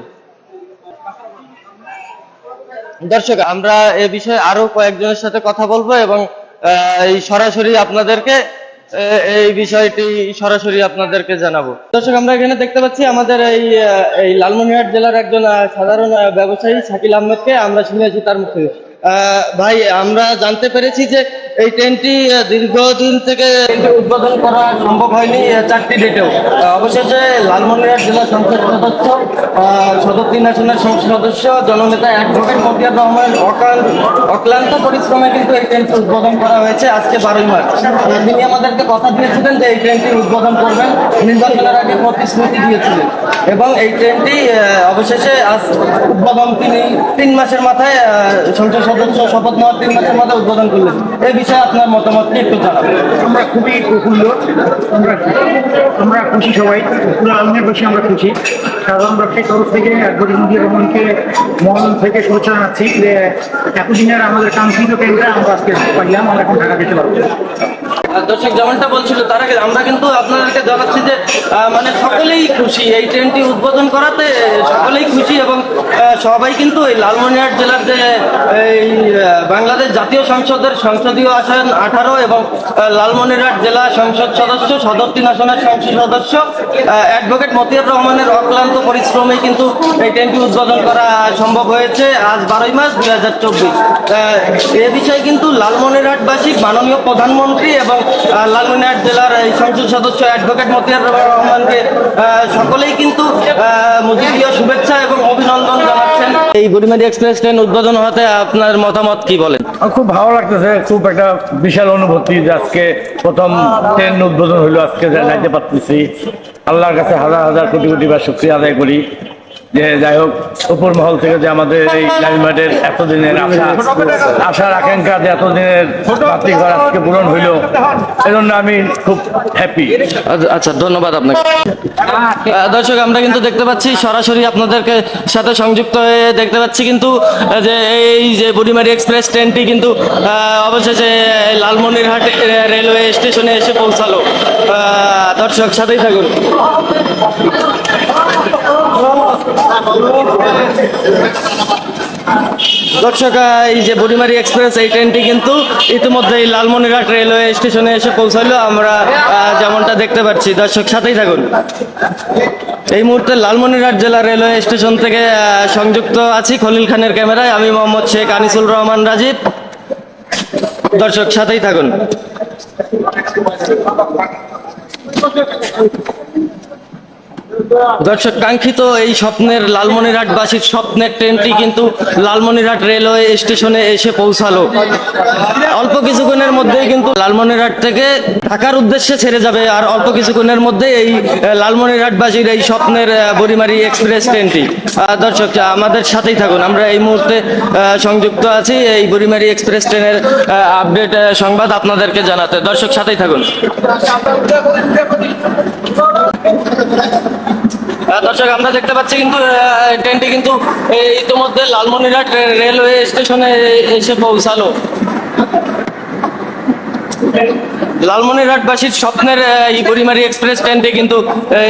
দর্শক, আমরা এ বিষয়ে আরো কয়েকজনের সাথে কথা বলবো এবং এই সরাসরি আপনাদেরকে এই বিষয়টি সরাসরি আপনাদেরকে জানাবো। দর্শক, আমরা এখানে দেখতে পাচ্ছি আমাদের এই লালমনিরহাট জেলার একজন সাধারণ ব্যবসায়ী শাকিল আহমেদকে। আমরা শুনেছি তার মুখে। ভাই, আমরা জানতে পেরেছি যে এই ট্রেনটি দীর্ঘদিন থেকে উদ্বোধন করা সম্ভব হয়নি 4টি ডেটেও। অবশেষে লালমনিরহাট জেলা সংসদ সদস্য, সদর 3 আসনের সংসদ সদস্য, জননেতা অ্যাডভোকেট মতিয়ার রহমান অক্লান্ত পরিশ্রমে কিন্তু এই ট্রেনটি উদ্বোধন করা হয়েছে আজকে 12ই মার্চ। তিনি আমাদেরকে কথা দিয়েছিলেন যে এই ট্রেনটি উদ্বোধন করবেন, নির্বাচনের আগে প্রতিশ্রুতি দিয়েছিলেন এবং এই ট্রেনটি অবশেষে আজ উদ্বোধন তিনি 3 মাসের মাথায় সংসদ সদস্য শপথ নেওয়ার 3 মাসের মাথায় উদ্বোধন করলেন। এই বিষয়ে আপনার মতামত কি একটু জানাবেন? আমরা খুবই প্রফুল্ল, আমরা খুশি, সবাই পুরো আলমেরবাসী আমরা খুশি। সাধারণ ব্যবসায়ী তরফ থেকে অ্যাডভোকেট মতিয়ার রহমানকে মন থেকে শুভেচ্ছা জানাচ্ছি যে এতদিনের আমাদের কাঙ্ক্ষিত ট্রেনটা আমরা আজকে পাইলাম, আমরা এখন ঢাকা যেতে পারবো। দর্শক যেমনটা বলছিল তার আগে আমরা কিন্তু আপনাদেরকে জানাচ্ছি যে মানে সকলেই খুশি, এই ট্রেনটি উদ্বোধন করাতে সকলেই খুশি এবং সবাই কিন্তু এই লালমনিরহাট জেলার যে এই বাংলাদেশ জাতীয় সংসদের সংসদীয় আসন 18 এবং লালমনিরহাট জেলা সংসদ সদস্য, সদর 3 আসনের সংসদ সদস্য অ্যাডভোকেট মতিয়ার রহমানের অক্লান্ত পরিশ্রমে কিন্তু এই ট্রেনটি উদ্বোধন করা সম্ভব হয়েছে আজ 12ই মার্চ 2024। এ বিষয়ে কিন্তু লালমনিরহাটবাসী মাননীয় প্রধানমন্ত্রী এবং লালমনিরহাট জেলার এই সংসদ সদস্য অ্যাডভোকেট মতিয়ার রহমানকে সকলেই কিন্তু মুজিবীয় শুভেচ্ছা এবং অভিনন্দন জানাচ্ছেন। এই বুড়িমারি এক্সপ্রেস ট্রেন উদ্বোধন হতে আপনার মতামত কি বলেন? খুব ভালো লাগতেছে, খুব একটা বিশাল অনুভূতি যে আজকে প্রথম ট্রেন উদ্বোধন হলো, আজকে যাইতে পারতেছি। আল্লাহর কাছে হাজার হাজার কোটি কোটি বার শুকরিয়া আদায় করি যে যাই হোক উপর মহল থেকে যে আমাদের এই লালমনিরহাটের এতদিনের আশার আকাঙ্ক্ষা যে এতদিনের প্রাপ্তি ঘর আজকে পূরণ হইল, এজন্য আমি খুব হ্যাপি। আচ্ছা, ধন্যবাদ আপনাকে। দর্শক আমরা কিন্তু দেখতে পাচ্ছি সরাসরি আপনাদেরকে সাথে সংযুক্ত হয়ে দেখতে পাচ্ছি কিন্তু যে এই যে বুড়িমারি এক্সপ্রেস ট্রেনটি কিন্তু অবশেষে লালমনিরহাট রেলওয়ে স্টেশনে এসে পৌঁছালো। দর্শক সাথেই থাকুন। দর্শক এই যে বুড়িমারি এক্সপ্রেস এই ট্রেনটি কিন্তু ইতিমধ্যে লালমনিরহাট রেলওয়ে স্টেশনে এসে পৌঁছালো, আমরা যেমনটা দেখতে পাচ্ছি। দর্শক সাথেই থাকুন। এই মুহূর্তে লালমনিরহাট জেলা রেলওয়ে স্টেশন থেকে সংযুক্ত আছি খলিল খানের ক্যামেরায়, আমি মোহাম্মদ শেখ আনিসুল রহমান রাজীব। দর্শক সাথেই থাকুন। দর্শক কাঙ্ক্ষিত এই স্বপ্নের লালমনিরহাটবাসীর স্বপ্নের ট্রেনটি কিন্তু লালমনিরহাট রেলওয়ে স্টেশনে এসে পৌঁছালো। অল্প কিছুক্ষণের মধ্যেই কিন্তু লালমনিরহাট থেকে ঢাকার উদ্দেশ্যে ছেড়ে যাবে, আর অল্প কিছুক্ষণের মধ্যে এই লালমনিরহাটবাসীর এই স্বপ্নের বুড়িমারি এক্সপ্রেস ট্রেনটি। দর্শক আমাদের সাথেই থাকুন, আমরা এই মুহূর্তে সংযুক্ত আছি এই বুড়িমারি এক্সপ্রেস ট্রেনের আপডেট সংবাদ আপনাদেরকে জানাতে। দর্শক সাথেই থাকুন। দর্শক আমরা দেখতে পাচ্ছি কিন্তু ট্রেনটি কিন্তু ইতিমধ্যে লালমনিরহাট রেলওয়ে স্টেশনে এসে পৌঁছালো। লালমনিরহাটবাসীর স্বপ্নের এই বুড়িমারি এক্সপ্রেস ট্রেনটি কিন্তু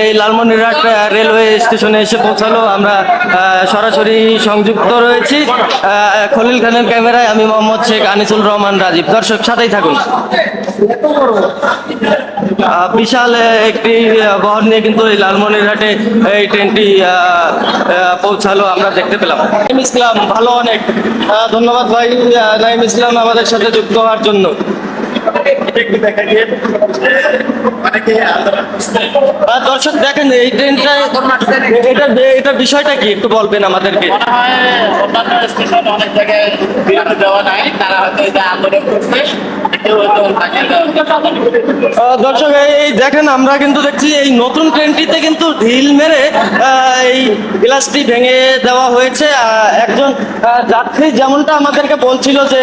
এই লালমনিরহাট রেলওয়ে স্টেশনে এসে পৌঁছালো। আমরা সরাসরি সংযুক্ত রয়েছি খলিল খানের ক্যামেরায়, আমি মোহাম্মদ শেখ আনিসুল রহমান রাজীব। দর্শক সাথেই থাকুন। বিশাল একটি বহর নিয়ে কিন্তু এই লালমনিরহাটে এই ট্রেনটি পৌঁছালো, আমরা দেখতে পেলাম। নাইম ইসলাম, ভালো অনেক ধন্যবাদ ভাই নাইম ইসলাম আমাদের সাথে যুক্ত হওয়ার জন্য। দর্শক দেখেন এই ট্রেনটা, এটা বিষয়টা কি একটু বলবেন আমাদেরকে? অনেক জায়গায় বিরতি দেওয়া নাই, তারা হয়তো এটা আন্দোলন করছে। দর্শক এই দেখেন আমরা কিন্তু দেখছি এই নতুন ট্রেনটিতে কিন্তু ঢিল মেরে এই গ্লাসটি ভেঙে দেওয়া হয়েছে। একজন যাত্রী যেমনটা আমাদেরকে বলছিল যে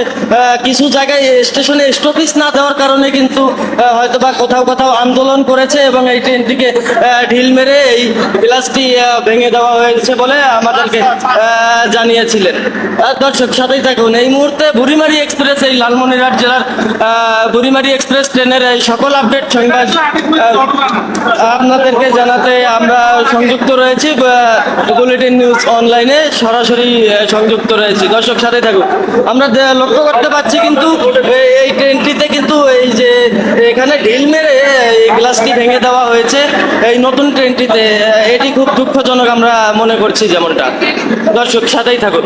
কিছু জায়গায় স্টেশনে স্টপেজ না দেওয়ার কারণে কিন্তু হয়তো বা কোথাও কোথাও আন্দোলন করেছে এবং এই ট্রেনটিকে ঢিল মেরে এই গ্লাসটি ভেঙে দেওয়া হয়েছে বলে আমাদেরকে জানিয়েছিলেন। দর্শক সাথেই থাকুন। এই মুহূর্তে বুড়িমারি এক্সপ্রেস এই লালমনিরহাট জেলার বুড়িমারি এক্সপ্রেস ট্রেনের এই সকল আপডেট সংবাদ আপনাদেরকে জানাতে আমরা সংযুক্ত রয়েছি বুলেটিন নিউজ অনলাইনে, সরাসরি সংযুক্ত রয়েছি। দর্শক সাথে থাকুন। আমরা লক্ষ্য করতে পারছি কিন্তু এই ট্রেনটিতে কিন্তু এই যে এখানে ঢিল মেরে এই গ্লাসটি ভেঙে দেওয়া হয়েছে এই নতুন ট্রেনটিতে, এটি খুব দুঃখজনক আমরা মনে করছি যেমনটা। দর্শক সাথেই থাকুন।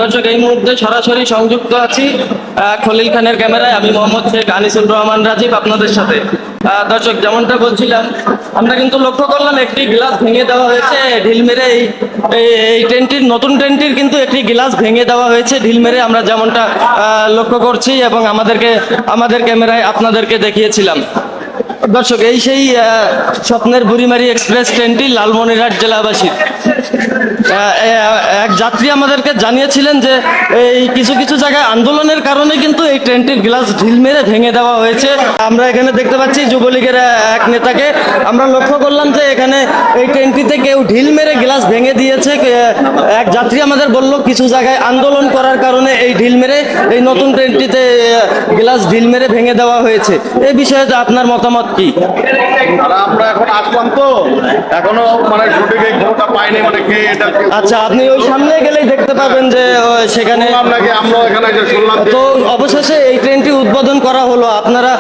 দর্শক এই মুহূর্তে সরাসরি সংযুক্ত আছি খলিল খানের ক্যামেরায়। আমি মোহাম্মদ শেখ আনিসুর রহমান রাজীব আপনাদের সাথে। দর্শক যেমনটা বলছিলাম, আমরা কিন্তু লক্ষ্য করলাম একটি গ্লাস ভেঙে দেওয়া হয়েছে ঢিল মেরে। এই ট্রেনটির নতুন ট্রেনটির কিন্তু একটি গ্লাস ভেঙে দেওয়া হয়েছে ঢিল মেরে, আমরা যেমনটা লক্ষ্য করছি এবং আমাদের ক্যামেরায় আপনাদেরকে দেখিয়েছিলাম। দর্শক এই সেই স্বপ্নের বুড়িমারি এক্সপ্রেস ট্রেনটি লালমনিরহাট জেলাবাসীর। এক যাত্রী আমাদেরকে জানিয়েছিলেন যে এই কিছু কিছু জায়গায় আন্দোলনের কারণে কিন্তু এই ট্রেনটির গ্লাস ঢিল মেরে ভেঙে দেওয়া হয়েছে। আমরা এখানে দেখতে পাচ্ছি যুবলীগের এক নেতাকে। আমরা লক্ষ্য করলাম যে এখানে এই ট্রেনটিতে কেউ ঢিল মেরে গ্লাস ভেঙে দিয়েছে। এক যাত্রী আমাদের বলল কিছু জায়গায় আন্দোলন করার কারণে এই ঢিল মেরে এই নতুন ট্রেনটিতে গ্লাস ঢিল মেরে ভেঙে দেওয়া হয়েছে। এই বিষয়ে আপনার মতামত কি? আর আমরা এখন আসলাম তো, এখনো মানে সঠিক এই খবরটা পাইনি, মানে কে এটা আচ্ছা, আপনি ওই সামনে গেলেই দেখতে পাবেন যে সেখানে নাকি আমরা এখানে যে শুনলাম তো অবশেষে এই ট্রেনটি উদ্বোধন করা হলো। আপনারা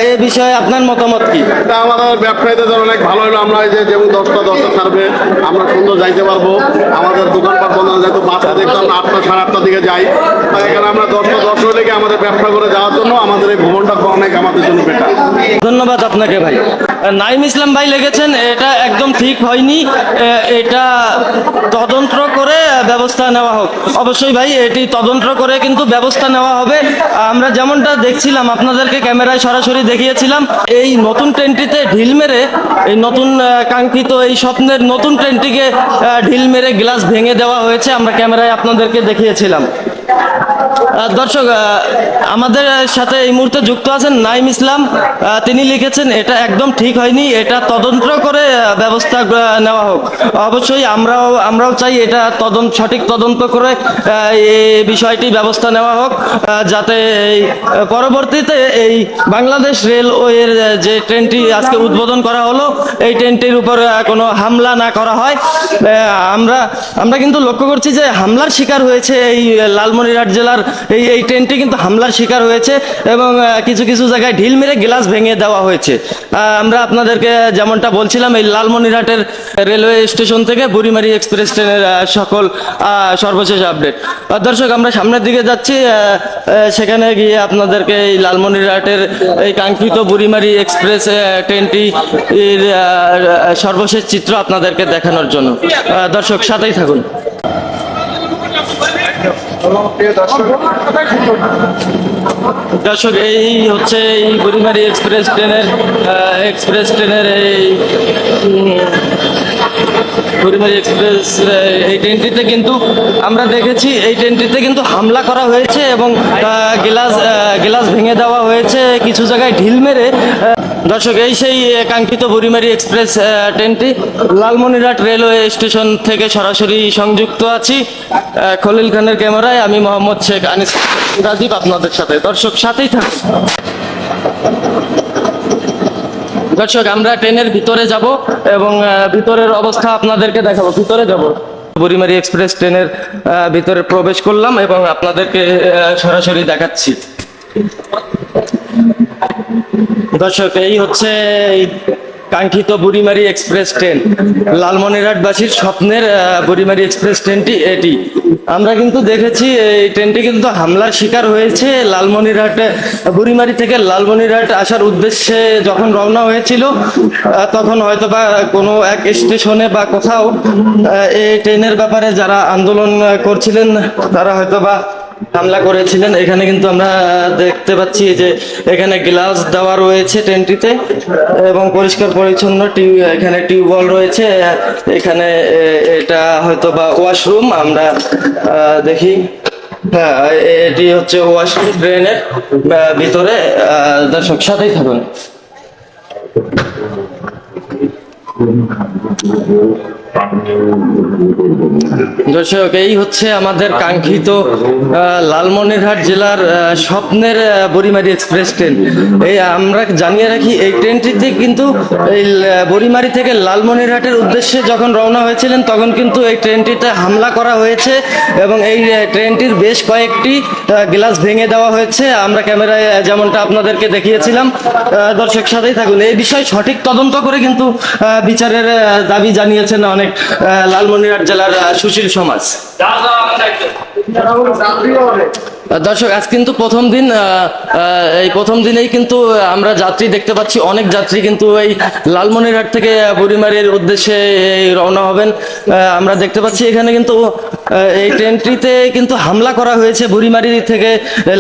এই বিষয়ে আপনার মতামত কি? এটা আমাদের ব্যবসায়ীদের জন্য অনেক ভালো হলো। আমরা এই যে যেমন 10টা ছাড়বে, আমরা সুন্দর যাইতে পারবো। আমাদের দোকানপাট বন্ধ হয়ে যেত, বাসটা দেখতাম 8টা সাড়ে 8টার দিকে যাই। তাই এখানে আমরা 10 লেগে আমাদের ব্যবসা করে যাওয়ার জন্য আমাদের এই ভ্রমণটা অনেক আমাদের জন্য বেটার। ধন্যবাদ আপনাকে ভাই। নাইম ইসলাম ভাই লিখেছেন এটা একদম ঠিক হয়নি, এটা তদন্ত করে ব্যবস্থা নেওয়া হোক। অবশ্যই ভাই, এটি তদন্ত করে কিন্তু ব্যবস্থা নেওয়া হবে। আমরা যেমনটা দেখছিলাম, আপনাদেরকে ক্যামেরায় সরাসরি দেখিয়েছিলাম, এই নতুন ট্রেনটিতে ঢিল মেরে এই নতুন কাঙ্ক্ষিত এই স্বপ্নের নতুন ট্রেনটিকে ঢিল মেরে গ্লাস ভেঙে দেওয়া হয়েছে। আমরা ক্যামেরায় আপনাদেরকে দেখিয়েছিলাম। দর্শক আমাদের সাথে এই মুহূর্তে যুক্ত আছেন নাইম ইসলাম। তিনি লিখেছেন এটা একদম ঠিক হয়নি, এটা তদন্ত করে ব্যবস্থা নেওয়া হোক। অবশ্যই আমরাও চাই এটা সঠিক তদন্ত করে এই বিষয়টি ব্যবস্থা নেওয়া হোক, যাতে এই পরবর্তীতে এই বাংলাদেশ রেলওয়ের যে ট্রেনটি আজকে উদ্বোধন করা হলো এই ট্রেনটির উপর কোনো হামলা না করা হয়। আমরা কিন্তু লক্ষ্য করছি যে হামলার শিকার হয়েছে এই লালমনিরহাট জেলার এই ট্রেনটি কিন্তু হামলার শিকার হয়েছে এবং কিছু কিছু জায়গায় ঢিল মেরে গ্লাস ভেঙে দেওয়া হয়েছে। আমরা আপনাদেরকে যেমনটা বলছিলাম, এই লালমনিরহাটের রেলওয়ে স্টেশন থেকে বুড়িমারি এক্সপ্রেস ট্রেনের সকল সর্বশেষ আপডেট। দর্শক আমরা সামনের দিকে যাচ্ছি, সেখানে গিয়ে আপনাদেরকে এই লালমনিরহাটের এই কাঙ্ক্ষিত বুড়িমারি এক্সপ্রেস ট্রেনটি সর্বশেষ চিত্র আপনাদেরকে দেখানোর জন্য। দর্শক সাথেই থাকুন। দর্শক এই হচ্ছে এই বুড়িমারি এক্সপ্রেস ট্রেনের এই বুড়িমারি এক্সপ্রেস এই ট্রেনটিতে কিন্তু আমরা দেখেছি এই ট্রেনটিতে কিন্তু হামলা করা হয়েছে এবং গ্লাস ভেঙে দেওয়া হয়েছে কিছু জায়গায় ঢিল মেরে। দর্শক এই সেই কাঙ্ক্ষিত বুড়িমারি এক্সপ্রেস ট্রেনটি লালমনিরহাট রেলওয়ে স্টেশন থেকে সরাসরি সংযুক্ত আছি খলিল খানের ক্যামেরায়। আমি মোহাম্মদ শেখ আনিস রাজীব আপনাদের সাথে। দর্শক সাথেই থাকুন। দর্শক আমরা ট্রেনের ভিতরে যাব এবং ভিতরের অবস্থা আপনাদেরকে দেখাবো। ভিতরে যাব, বুড়িমারি এক্সপ্রেস ট্রেনের ভিতরে প্রবেশ করলাম এবং আপনাদেরকে সরাসরি দেখাচ্ছি। দর্শক এই হচ্ছে কাঙ্ক্ষিত বুড়িমারি এক্সপ্রেস ট্রেন, লালমনিরহাটবাসীর স্বপ্নের বুড়িমারি এক্সপ্রেস ট্রেনটি এটি। আমরা কিন্তু দেখেছি এই ট্রেনটি কিন্তু হামলার শিকার হয়েছে। বুড়িমারি থেকে লালমনিরহাট আসার উদ্দেশ্যে যখন রওনা হয়েছিল তখন হয়তো বা কোনো এক স্টেশনে বা কোথাও এই ট্রেনের ব্যাপারে যারা আন্দোলন করছিলেন তারা হয়তো বা হামলা করেছিলেন। এখানে কিন্তু আমরা দেখতে পাচ্ছি যে এখানে গ্লাস দেওয়া রয়েছে ট্রেনটিতে এবং পরিষ্কার পরিচ্ছন্ন এখানে টিউবওয়েল রয়েছে। এখানে এটা হয়তো বা ওয়াশরুম, আমরা দেখি। হ্যাঁ, এটি হচ্ছে ওয়াশরুম ট্রেনের ভিতরে। দর্শক সাথেই থাকুন। দর্শক এই হচ্ছে আমাদের কাঙ্ক্ষিত লালমনিরহাট জেলার স্বপ্নের বুড়িমারি এক্সপ্রেস ট্রেন। এই আমরা জানিয়ে রাখি এই ট্রেনটিতে কিন্তু এই বুড়িমারি থেকে লালমনিরহাটের উদ্দেশ্যে যখন রওনা হয়েছিলেন তখন কিন্তু এই ট্রেনটিতে হামলা করা হয়েছে এবং এই ট্রেনটির বেশ কয়েকটি গ্লাস ভেঙে দেওয়া হয়েছে। আমরা ক্যামেরায় যেমনটা আপনাদেরকে দেখিয়েছিলাম। দর্শক সাথেই থাকুন। এই বিষয়ে সঠিক তদন্ত করে কিন্তু বিচারের দাবি জানিয়েছেন অনেক লালমনিরহাট জেলার সুশীল সমাজ। দর্শক আজ কিন্তু প্রথম দিন, এই প্রথম দিনেই কিন্তু আমরা যাত্রী দেখতে পাচ্ছি, অনেক যাত্রী কিন্তু এই লালমনিরহাট থেকে বুড়িমারির উদ্দেশ্যে রওনা হবেন। আমরা দেখতে পাচ্ছি এখানে কিন্তু এই ট্রেনটিতে কিন্তু হামলা করা হয়েছে। বুড়িমারি থেকে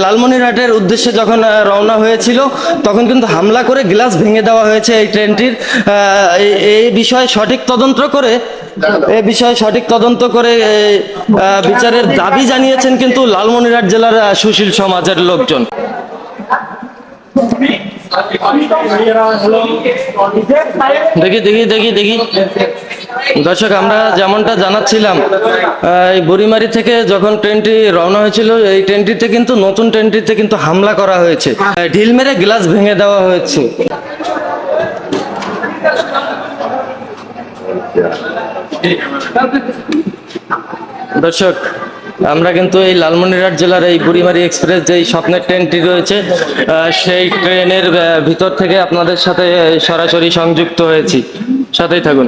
লালমনিরহাটের উদ্দেশ্যে যখন রওনা হয়েছিল তখন কিন্তু হামলা করে গ্লাস ভেঙে দেওয়া হয়েছে এই ট্রেনটির। এই বিষয়ে সঠিক তদন্ত করে বিচারের দাবি জানিয়েছেন কিন্তু লালমনিরহাট জেলার সুশীল সমাজের লোকজন। দেখি দর্শক, আমরা যেমনটা জানাচ্ছিলাম, এই বুড়িমারি থেকে যখন ট্রেনটি রওনা হয়েছিল এই ট্রেনটিতে কিন্তু নতুন ট্রেনটিতে কিন্তু হামলা করা হয়েছে, ঢিল মেরে গ্লাস ভেঙে দেওয়া হয়েছে। দর্শক আমরা কিন্তু এই লালমনিরহাট জেলার এই বুড়িমারি এক্সপ্রেস যেই স্বপ্নের ট্রেনটি রয়েছে সেই ট্রেনের ভিতর থেকে আপনাদের সাথে সরাসরি সংযুক্ত হয়েছি। সাথেই থাকুন।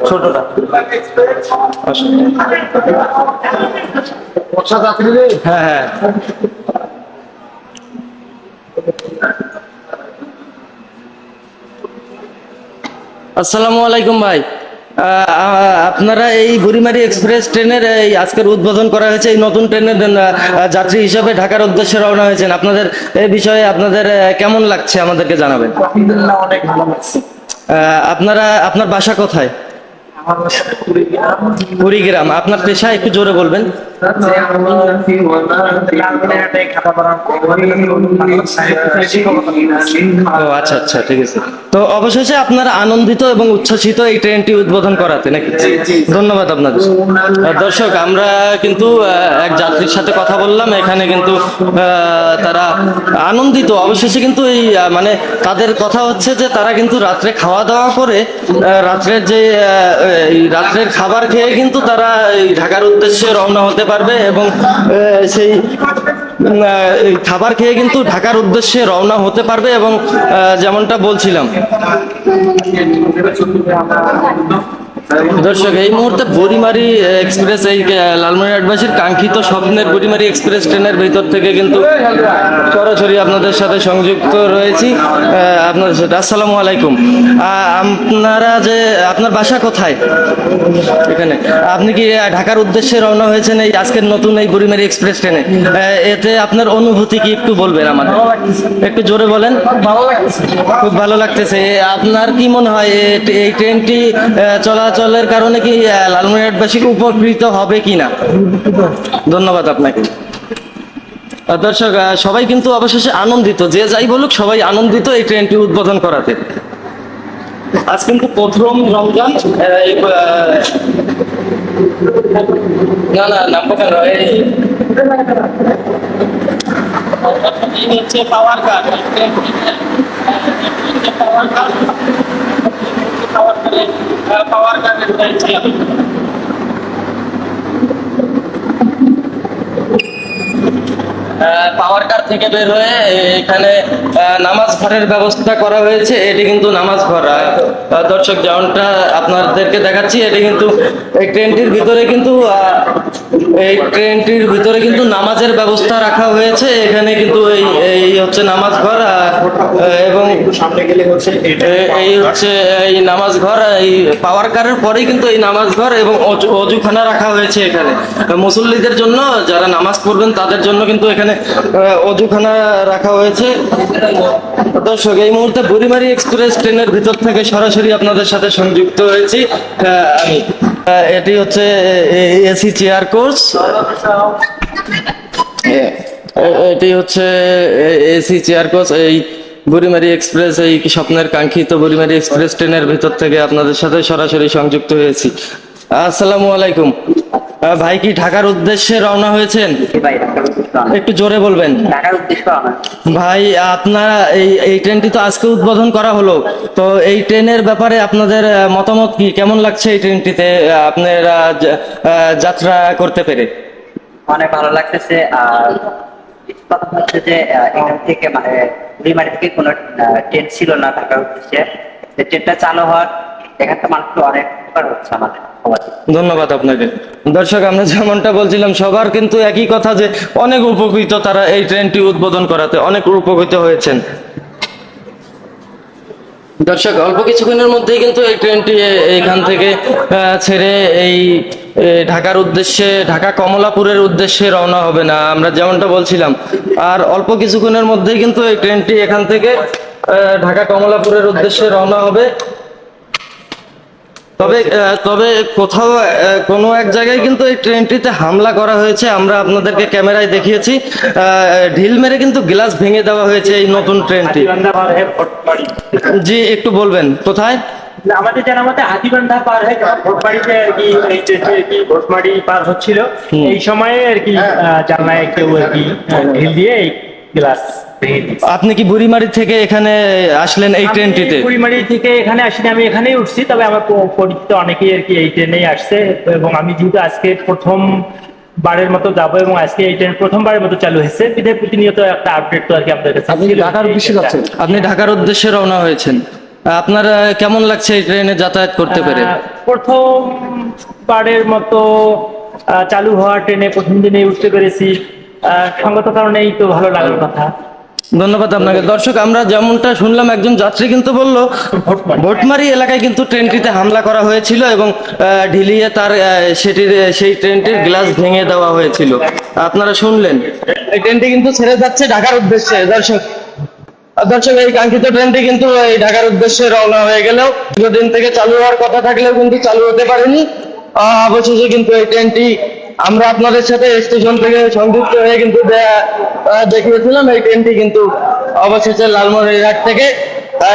ছোটটা হ্যাঁ। আসসালামু আলাইকুম ভাই। আপনারা এই বুড়িমারি এক্সপ্রেস ট্রেনের এই আজকের উদ্বোধন করা হয়েছে, এই নতুন ট্রেনের যাত্রী হিসাবে ঢাকার উদ্দেশ্যে রওনা হয়েছেন। আপনাদের এই বিষয়ে আপনাদের কেমন লাগছে আমাদেরকে জানাবেন। অনেক ভালো লাগছে। আপনার বাসা কোথায়? কুড়িগ্রাম। আপনার পেশা একটু জোরে বলবেন। ও আচ্ছা, ঠিক আছে। তো অবশেষে আপনারা আনন্দিত এবং উচ্ছ্বসিত এই ট্রেনটি উদ্বোধন করাতে, নাকি? ধন্যবাদ আপনাদের। দর্শক আমরা কিন্তু এক যাত্রীর সাথে কথা বললাম, এখানে কিন্তু তারা আনন্দিত। অবশেষে কিন্তু এই মানে তাদের কথা হচ্ছে যে তারা কিন্তু রাত্রে খাওয়া দাওয়া করে রাত্রের যে রাত্রের খাবার খেয়ে কিন্তু তারা এই ঢাকার উদ্দেশ্যে রওনা হতে পারবে এবং সেই খাবার খেয়ে কিন্তু ঢাকার উদ্দেশ্যে রওনা হতে পারবে এবং যেমনটা বলছিলাম। দর্শক এই মুহূর্তে বুড়িমারি এক্সপ্রেস, এই লালমনিরহাটবাসীর কাঙ্ক্ষিত স্বপ্নের বুড়িমারি এক্সপ্রেস ট্রেনের ভিতর থেকে কিন্তু সরাসরি আপনাদের সাথে সংযুক্ত রয়েছি। আপনাদের সাথে আসসালামু আলাইকুম। আপনার বাসা কোথায়? এখানে। আপনি কি ঢাকার উদ্দেশ্যে রওনা হয়েছেন এই আজকের নতুন এই বুড়িমারি এক্সপ্রেস ট্রেনে? এতে আপনার অনুভূতি কি একটু বলবেন আমাদের? একটু জোরে বলেন। খুব ভালো লাগতেছে। আপনার কি মনে হয় এই ট্রেনটি চলাচলের কারণে কি লালমনিরহাটবাসী উপকৃত হবে কিনা? ধন্যবাদ আপনাকে। দর্শক সবাই কিন্তু অবশেষে আনন্দিত, যে যাই বলুক সবাই আনন্দিত এই ট্রেনটি উদ্বোধন করাতে। আজ কিন্তু প্রথম রমজান। নামবো কেন? এই হচ্ছে পাওয়ার কার। পাওয়ার কারের পাওয়ার কার থেকে বের হয়ে এখানে নামাজ ঘরের ব্যবস্থা করা হয়েছে। এটি কিন্তু নামাজ ঘর। দর্শক যেমনটা আপনাদেরকে দেখাচ্ছি, এটি কিন্তু এই ট্রেনটির ভিতরে কিন্তু নামাজের ব্যবস্থা রাখা হয়েছে। এখানে কিন্তু এই হচ্ছে নামাজ ঘর এবং সামনে গেলে হচ্ছে এই হচ্ছে এই নামাজ ঘর। এই পাওয়ার কারের পরেই কিন্তু এই নামাজ ঘর এবং অজুখানা রাখা হয়েছে এখানে মুসল্লিদের জন্য, যারা নামাজ পড়বেন তাদের জন্য কিন্তু এখানে অজুখানা রাখা হয়েছে। দর্শক এই মুহূর্তে বুড়িমারি এক্সপ্রেস ট্রেনের ভিতর থেকে সরাসরি আপনাদের সাথে সংযুক্ত হয়েছি আমি। এটি হচ্ছে এসি চেয়ার কোচ। এটি হচ্ছে এসি চেয়ার কোচ। এই বুড়িমারি এক্সপ্রেস, এই স্বপ্নের কাঙ্ক্ষিত বুড়িমারি এক্সপ্রেস ট্রেনের ভিতর থেকে আপনাদের সাথে সরাসরি সংযুক্ত হয়েছি। আসসালামু আলাইকুম। ভাই কি ঢাকার উদ্দেশ্যে রওনা হয়েছেন? ভাই ঢাকার উদ্দেশ্যে একটু জোরে বলবেন। ঢাকার উদ্দেশ্যে আমার ভাই আপনারা এই ট্রেনটি তো আজকে উদ্বোধন করা হলো, তো এই ট্রেনের ব্যাপারে আপনাদের মতামত কি? কেমন লাগছে এই ট্রেনটিতে আপনারা যাত্রা করতে পেরে? অনেক ভালো লাগতেছে। আর কথা হচ্ছে যে এখান থেকে মানে বুড়িমারি থেকে কোনো ট্রেন ছিল না ঢাকার উদ্দেশ্যে, যে ট্রেনটা চালু হওয়ার এখান থেকে মানুষ অনেক উপকার হচ্ছে আমাদের সবার। ধন্যবাদ আপনাকে। দর্শক, আমরা যেমনটা বলছিলাম, সবার কিন্তু একই কথা যে অনেক উপকৃত তারা এই ট্রেনটি উদ্বোধন করাতে, অনেক উপকৃত হয়েছেন। দর্শক, অল্প কিছুক্ষণের মধ্যেই কিন্তু এই ট্রেনটি এইখান থেকে ছেড়ে এই ঢাকার উদ্দেশ্যে, ঢাকা কমলাপুরের উদ্দেশ্যে রওনা হবে না, আমরা যেমনটা বলছিলাম। আর অল্প কিছুক্ষণের মধ্যেই কিন্তু এই ট্রেনটি এখান থেকে ঢাকা কমলাপুরের উদ্দেশ্যে রওনা হবে। তবে কোথাও কোনো এক জায়গায় কিন্তু এই ট্রেনটিতে হামলা করা হয়েছে, আমরা আপনাদেরকে ক্যামেরায় দেখিয়েছি। ঢিল মেরে কিন্তু গ্লাস ভেঙে দেওয়া হয়েছে এই নতুন ট্রেনটি। জি, একটু বলবেন কোথায়? আমাদের জানা মতে হাতিবান্ধা পার হয়ে ভোটবাড়িতে আর কি এই ট্রেনটি আর কি ভোটবাড়ি পার হচ্ছিল, এই সময়ে আর কি জানলায় কেউ আর কি ঢিল দিয়ে এই গ্লাস ভেঙে দিয়েছে। আপনি কি বুড়িমারি থেকে এখানে আসলেন এই ট্রেনটিতে? বুড়িমারি থেকে এখানে আসিনি, আমি এখানেই উঠছি, তবে আমার পরিচিত অনেকেই আর কি এই ট্রেনেই আসছে। এবং আমি যেহেতু আজকে প্রথমবারের মতো যাবো এবং আজকে এই ট্রেন প্রথমবারের মতো চালু হয়েছে, বিধায় প্রতিনিয়ত একটা আপডেট তো আর কি আপনাদের কাছে। আপনি ঢাকার উদ্দেশ্যে যাচ্ছেন? আপনি ঢাকার উদ্দেশ্যে রওনা হয়েছেন। আপনার কেমন লাগছে এই ট্রেনে যাতায়াত করতে পেরে? প্রথমবারের মতো চালু হওয়া ট্রেনে প্রথম দিনে উঠতে পেরেছি, সঙ্গত কারণেই তো ভালো লাগার কথা। ধন্যবাদ আপনাকে। দর্শক, আমরা যেমনটা শুনলাম, একজন যাত্রী কিন্তু বলল ভোটমারি এলাকায় কিন্তু ট্রেনটিতে হামলা করা হয়েছিল এবং ঢিলিয়ে তার সেই ট্রেনটির গ্লাস ভেঙে দেওয়া হয়েছিল। আপনারা শুনলেন, এই ট্রেনটি কিন্তু ছেড়ে যাচ্ছে ঢাকার উদ্দেশ্যে। দর্শক, এই কাঙ্ক্ষিত ট্রেনটি কিন্তু এই ঢাকার উদ্দেশ্যে রওনা হয়ে গেলেও দীর্ঘদিন থেকে চালু হওয়ার কথা থাকলেও কিন্তু চালু হতে পারেনি। অবশেষে কিন্তু এই ট্রেনটি আমরা আপনাদের সাথে স্টেশন থেকে সংযুক্ত হয়ে কিন্তু দেখিয়েছিলাম। এই ট্রেনটি কিন্তু অবশেষে লালমনিরহাট থেকে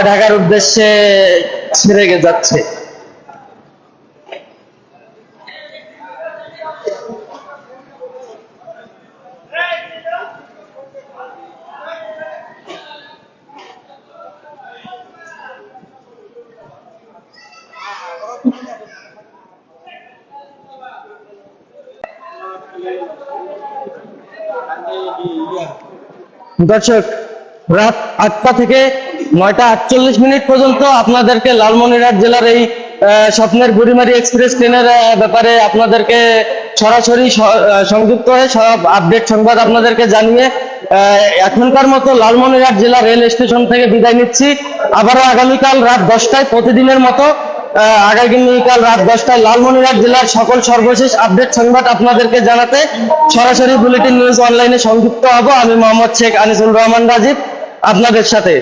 ঢাকার উদ্দেশ্যে ছেড়ে যাচ্ছে। দর্শক, রাত 8টা থেকে 9:48 পর্যন্ত আপনাদেরকে লালমনিরহাট জেলার এই স্বপ্নের বুড়িমারি এক্সপ্রেস ট্রেনের ব্যাপারে আপনাদেরকে সরাসরি সংযুক্ত হয়ে সব আপডেট সংবাদ আপনাদেরকে জানিয়ে এখনকার মতো লালমনিরহাট জেলা রেল স্টেশন থেকে বিদায় নিচ্ছি। আবারও আগামীকাল রাত 10টায় প্রতিদিনের মতো আগামীকাল রাত 10টায় লালমনিরহাট জেলার সকল সর্বশেষ আপডেট সংবাদ আপনাদেরকে জানাতে সরাসরি বুলেটিন নিউজ অনলাইনে সংযুক্ত হব। আমি মোহাম্মদ শেখ আনিসুল রহমান রাজীব আপনাদের সাথে।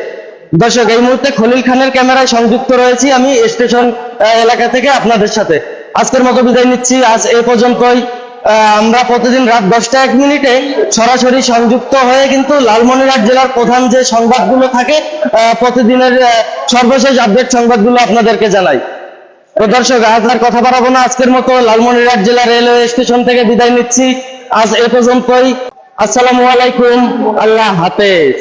দর্শক, এই মুহূর্তে খলিল খানের ক্যামেরায় সংযুক্ত রয়েছি আমি স্টেশন এলাকা থেকে আপনাদের সাথে। আজকের মতো বিদায় নিচ্ছি। আজ এ পর্যন্তই। আমরা প্রতিদিন রাত 10:01 সরাসরি সংযুক্ত হয়ে কিন্তু লালমনিরহাট জেলার প্রধান যে সংবাদগুলো থাকে, প্রতিদিনের সর্বশেষ আপডেট সংবাদগুলো আপনাদেরকে জানাই। তো দর্শক, আজ আর কথা বাড়াবো না। আজকের মতো লালমনিরহাট জেলা রেলওয়ে স্টেশন থেকে বিদায় নিচ্ছি। আজ এ পর্যন্তই। আসসালামু আলাইকুম, আল্লাহ হাফেজ।